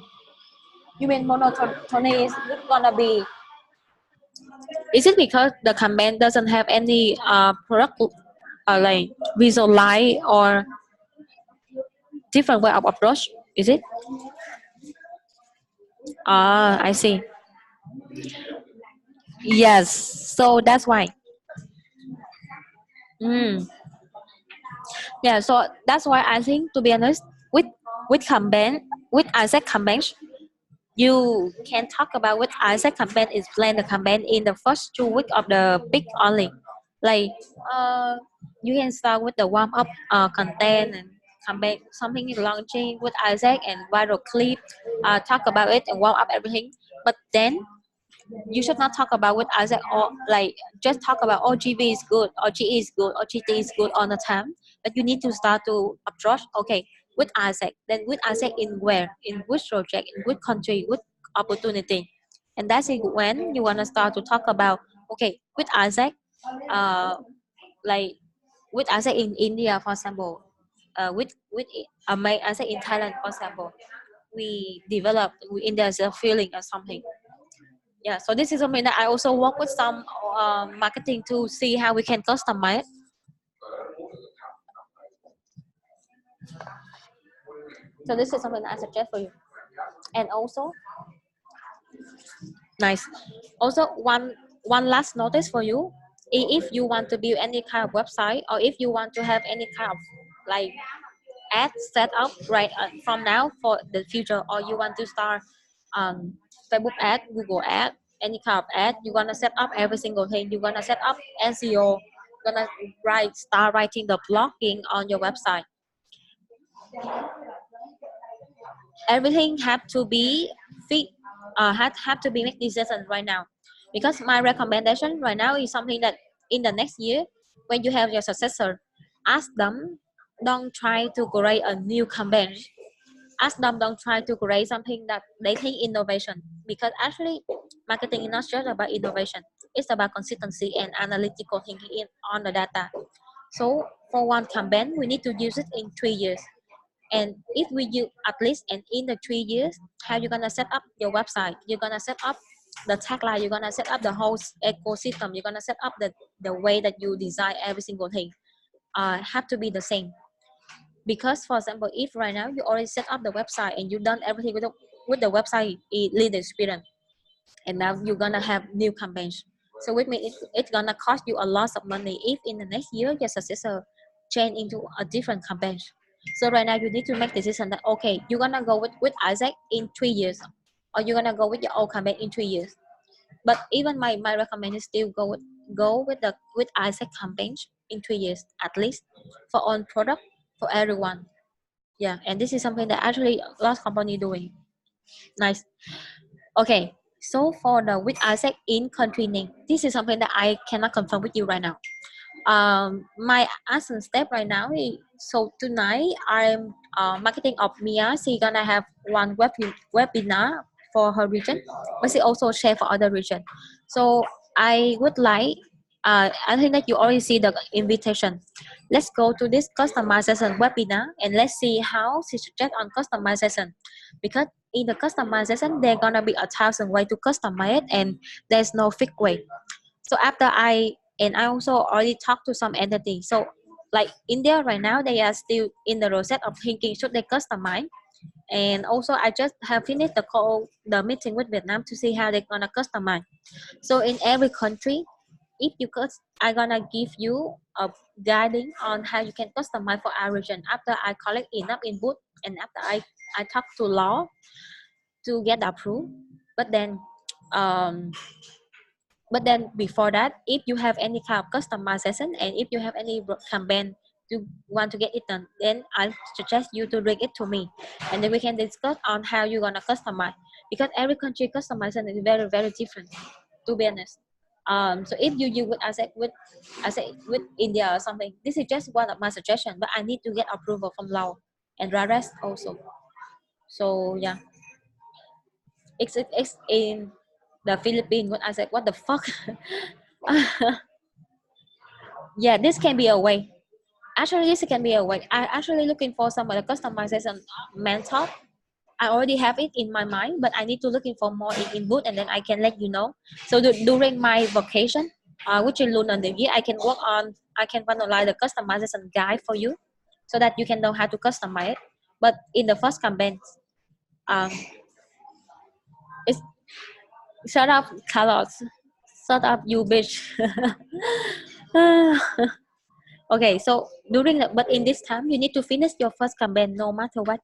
you mean monotony is gonna be? Is it because the campaign doesn't have any product like visualize or different way of approach? Is it? Ah, I see. Yes. So that's why. Mm. Yeah. So that's why I think, to be honest, with campaign, with Isaac campaigns, you can talk about with Isaac campaign is plan the campaign in the first 2 weeks of the peak only. Like uh, you can start with the warm up content and campaign something launching with Isaac and viral clip, talk about it and warm up everything. But then you should not talk about with Isaac or like just talk about OGV is good or GE is good or GT is good all the time. But you need to start to approach, okay, with Isaac, then with Isaac in where, in which project, in which country, which opportunity. And that's it when you want to start to talk about, okay, with Isaac, uh, like with Isaac in India, for example, with Isaac in Thailand, for example, we developed in there's a feeling or something. Yeah, so this is something that I also work with some marketing to see how we can customize. So this is something that I suggest for you. And also, nice. Also, one last notice for you. If you want to build any kind of website or if you want to have any kind of like ad set up right from now for the future, or you want to start Facebook ad, Google ad, any kind of ad, you're gonna set up every single thing. You're gonna set up SEO, gonna start writing the blogging on your website. Everything have to be fit, have to be make decision right now. Because my recommendation right now is something that in the next year, when you have your successor, ask them, don't try to create a new campaign. Ask them, don't try to create something that they think innovation, because actually marketing is not just about innovation, it's about consistency and analytical thinking on the data. So for one campaign we need to use it in 3 years, and if we use at least, and in the 3 years, how you're gonna set up your website, you're gonna set up the tagline, you're gonna set up the whole ecosystem, you're gonna set up the way that you design every single thing, have to be the same. Because for example, if right now you already set up the website and you've done everything with the website lead experience, and now you're gonna have new campaigns, so with me it's gonna cost you a lot of money if in the next year your successor change into a different campaign. So right now you need to make decision that, okay, you're gonna go with Isaac in 3 years, or you're gonna go with your old campaign in 3 years. But even my recommend is still go with Isaac campaigns in 3 years at least, for on product, for everyone. Yeah, and this is something that actually lots company doing. Nice. Okay, so for the with Isaac in country name, this is something that I cannot confirm with you right now. My action step right now is, so tonight I'm marketing of Mia. She gonna have one webinar for her region, but she also share for other region. So I would like, I think that you already see the invitation. Let's go to this customization webinar and let's see how she suggest on customization, because in the customization there gonna be 1,000 way to customize it, and there's no fixed way. So after I also already talked to some entity. So like India right now, they are still in the process of thinking should they customize. And also I just have finished the meeting with Vietnam to see how they're gonna customize. So in every country, if you could, I'm gonna give you a guiding on how you can customize for our region after I collect enough input and after I talk to law to get approved. But then um before that, if you have any kind of customization and if you have any campaign to want to get it done, then I suggest you to bring it to me, and then we can discuss on how you're gonna customize, because every country customization is very very different, to be honest. So if you use with with India or something, this is just one of my suggestions, but I need to get approval from law and rest also. So yeah, it's in the Philippines. When I said what the fuck. Yeah, this can be a way. Actually, this can be a way. I actually looking for some of the customization mentor. I already have it in my mind, but I need to looking for more input, and then I can let you know. So during my vacation, which is Lunar New Year, I can work on I can finalize the customization guide for you so that you can know how to customize it. But in the first campaign, um, it's shut up, Carlos. Shut up, you bitch. Okay, so during the, but in this time you need to finish your first campaign no matter what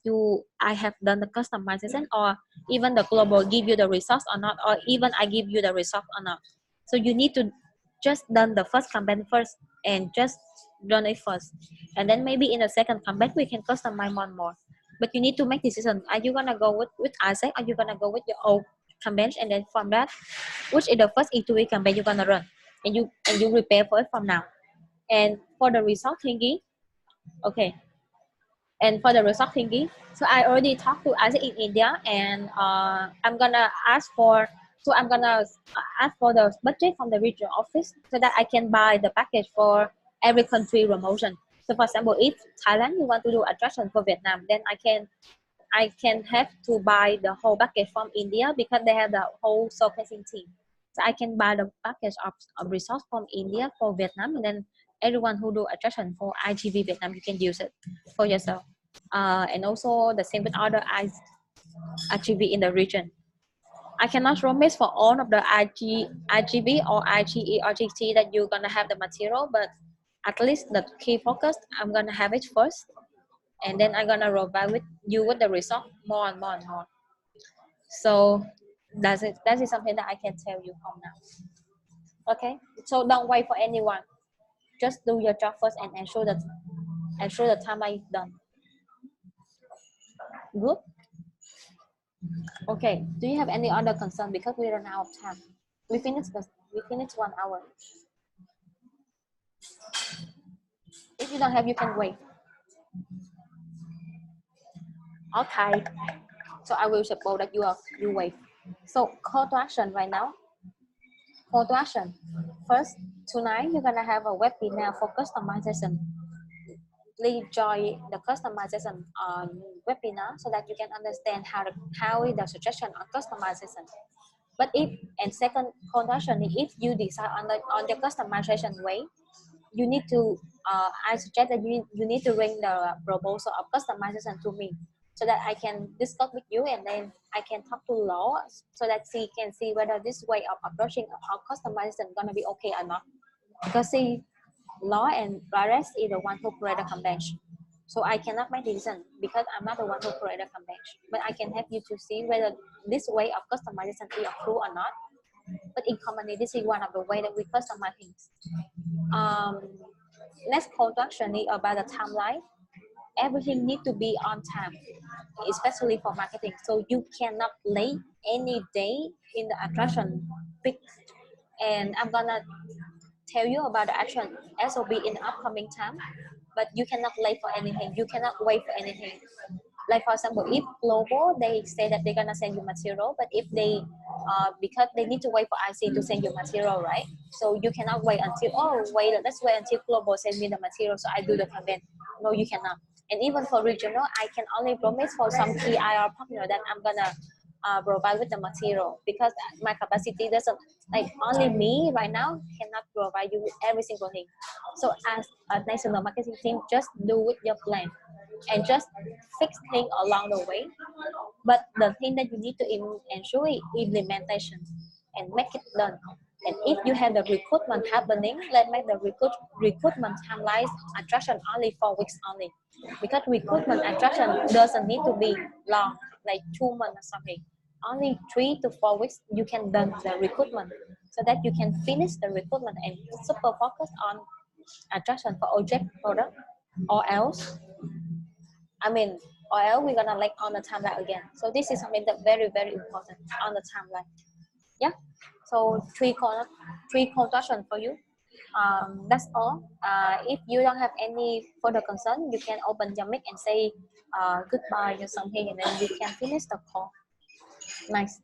I have done the customization or even the global give you the results or not, or even I give you the result or not. So you need to just done the first campaign first and just done it first, and then maybe in the second campaign we can customize one more. But you need to make decision, are you gonna go with Isaac, are you gonna go with your old campaign, and then from that which is the first E2E campaign you're gonna run, and you prepare for it from now. And for the result thingy, okay, and for the result thingy, so I already talked to Isaac in India, and I'm gonna ask for, so I'm gonna ask for the budget from the regional office so that I can buy the package for every country promotion. So for example, if Thailand you want to do attraction for Vietnam, then I can have to buy the whole package from India because they have the whole showcasing team. So I can buy the package of resource from India for Vietnam, and then everyone who do attraction for IGV Vietnam, you can use it for yourself. And also the same with other IGV in the region. I cannot promise for all of the IGV or IGE or GT that you're gonna have the material, but at least the key focus, I'm gonna have it first, and then I'm gonna provide with you with the result more and more and more. So that's it. That is something that I can tell you from now. Okay. So don't wait for anyone. Just do your job first and ensure the timeline is done. Good. Okay. Do you have any other concern? Because we run out of time. We finished 1 hour. If you don't have, you can wait. Okay. So I will suppose that you wait. So call to action right now. Call to action. First, tonight you're gonna have a webinar for customization. Please join the customization webinar so that you can understand how is the suggestion on customization. But if, and second call to action, if you decide on the customization way, you need to I suggest that you need to bring the proposal of customization to me so that I can discuss with you, and then I can talk to Law so that she can see whether this way of approaching our customization gonna be okay or not. Because see, Law and Rares is the one who create the convention. So I cannot make decision because I'm not the one who create the convention. But I can help you to see whether this way of customization is approved or not. But in company, this is one of the way that we customize things. Next call to action is about the timeline. Everything need to be on time, especially for marketing. So you cannot late any day in the attraction peak. And I'm gonna tell you about the action SOP in the upcoming time, but you cannot late for anything. You cannot wait for anything. Like for example, if global they say that they're gonna send you material, but if they because they need to wait for IC to send you material, right? So you cannot wait until let's wait until global send me the material so I do the campaign. No, you cannot. And even for regional, I can only promise for some key IR partner that I'm gonna provide with the material because my capacity doesn't, like only me right now cannot provide you with every single thing. So as a national marketing team, just do with your plan and just fix things along the way. But the thing that you need to ensure is implementation and make it done. And if you have the recruitment happening, let's make the recruitment timeline attraction only 4 weeks only. Because recruitment attraction doesn't need to be long, like 2 months or something. Only 3 to 4 weeks you can done the recruitment so that you can finish the recruitment and super focus on attraction for object product, or else or else we're gonna like on the timeline again. So this is something that very, very important on the timeline. Yeah. So three call to action for you. That's all. If you don't have any further concern, you can open your mic and say goodbye or something, and then we can finish the call. Nice.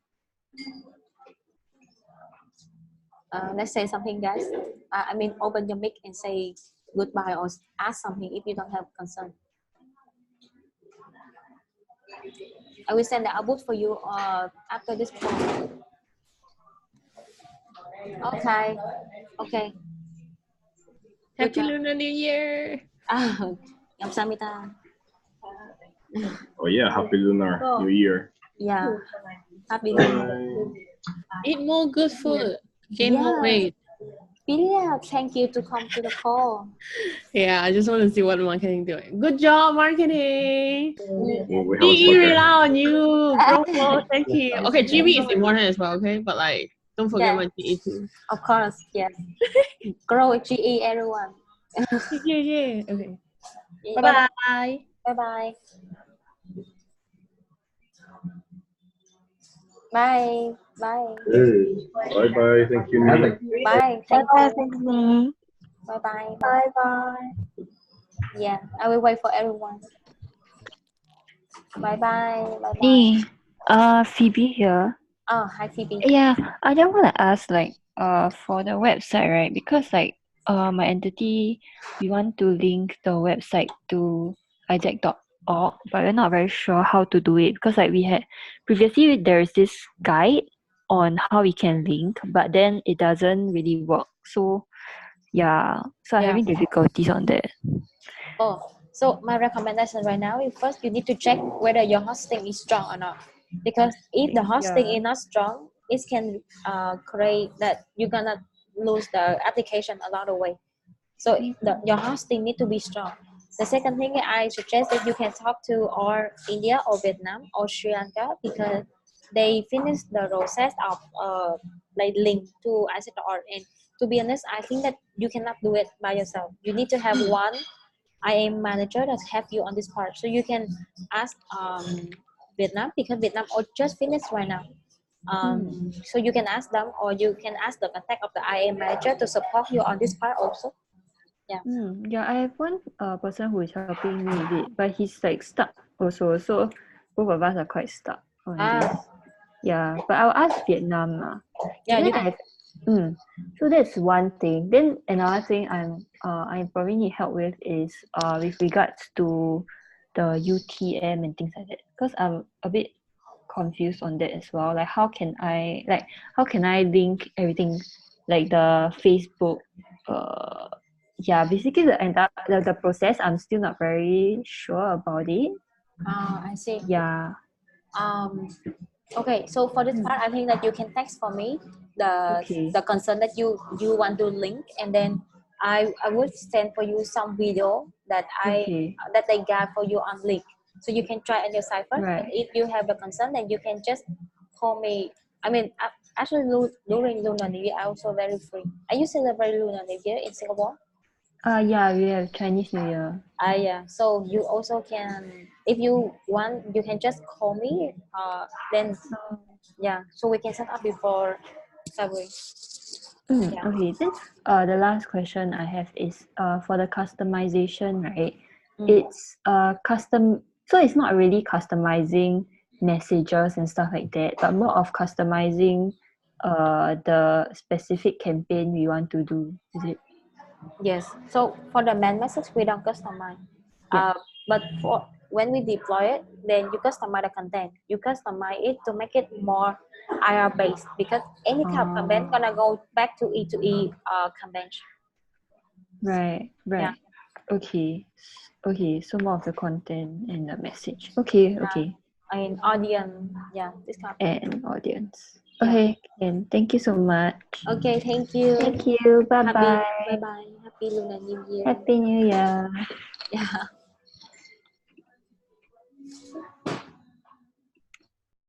Let's say something, guys. Open your mic and say goodbye or ask something if you don't have concern. I will send the output for you after this call. Okay. Okay. Happy job. Lunar New Year. 감사합니다. Oh yeah, happy Lunar New Year. Yeah, happy New Year. Bye. Eat more good food. Gain more Yeah. weight. Yeah, thank you to come to the call. Yeah, I just want to see what marketing doing. Good job, marketing. We have a GE soccer. rely on you. Promo, thank you. Okay, GB is important as well, okay? But like, don't forget Yeah. my GE too. Of course, yes. Grow GE, everyone. Yeah. Okay. Bye Bye-bye. bye. Bye. Bye. Bye. Hey, bye bye. Thank you, Nina. Bye. Thank Bye, you. Bye. Bye bye. Bye. Bye. Yeah, I will wait for everyone. Bye bye. Bye bye. Hey, Phoebe here. Oh, hi Phoebe. Yeah, I just want to ask, like, for the website, right? Because, like, my entity, we want to link the website to IJAC.org, but we're not very sure how to do it because, like, we had previously there's this guide on how we can link, but then it doesn't really work. So, yeah, so I'm Yeah. having difficulties on that. Oh, so my recommendation right now is first you need to check whether your hosting is strong or not. Because if the hosting is not strong, it can create that you're gonna lose the application along the way. So your hosting need to be strong. The second thing I suggest that you can talk to or India or Vietnam or Sri Lanka because they finished the process of like link to ICT.org. And to be honest, I think that you cannot do it by yourself. You need to have one IM manager that help you on this part. So you can ask Vietnam because Vietnam or just finished right now. So you can ask them or you can ask the contact of the IM manager to support you on this part also. Yeah. Yeah, I have one person who is helping me with it, but he's like stuck also. So both of us are quite stuck on this. Yeah, but I'll ask Vietnam. Yeah, Then you can. so that's one thing. Then another thing I probably need help with is with regards to the UTM and things like that. Because I'm a bit confused on that as well. Like how can I link everything like the Facebook basically the entire the process I'm still not very sure about it. I see. Yeah. Okay, so for this part, I think that you can text for me Okay. the concern that you want to link, and then I would send for you some video that Okay. that they got for you on link, so you can try on your side first. Right. And if you have the concern, then you can just call me. I mean, actually, during Lunar New Year, I also very free. Are you celebrate Lunar New Year in Singapore? Yeah, we have Chinese New Year. Yeah. So you also can, if you want, you can just call me. Then yeah, so we can set up before February. Yeah. Okay, then the last question I have is for the customization, right? Mm. It's custom, so it's not really customizing messages and stuff like that, but more of customizing the specific campaign we want to do. Is it? Yes. So for the main message, we don't customize. Yeah. But for when we deploy it, then you customize the content. You customize it to make it more IR based because any type of campaign gonna go back to E2E campaign. Right. Yeah. Okay. Okay, so more of the content and the message. Okay. And audience, yeah, this kind of thing. And audience. Yeah. Okay, and thank you so much. Okay, thank you. Thank you. Bye bye. Bye bye. Happy Lunar New Year. Happy New Year. Yeah.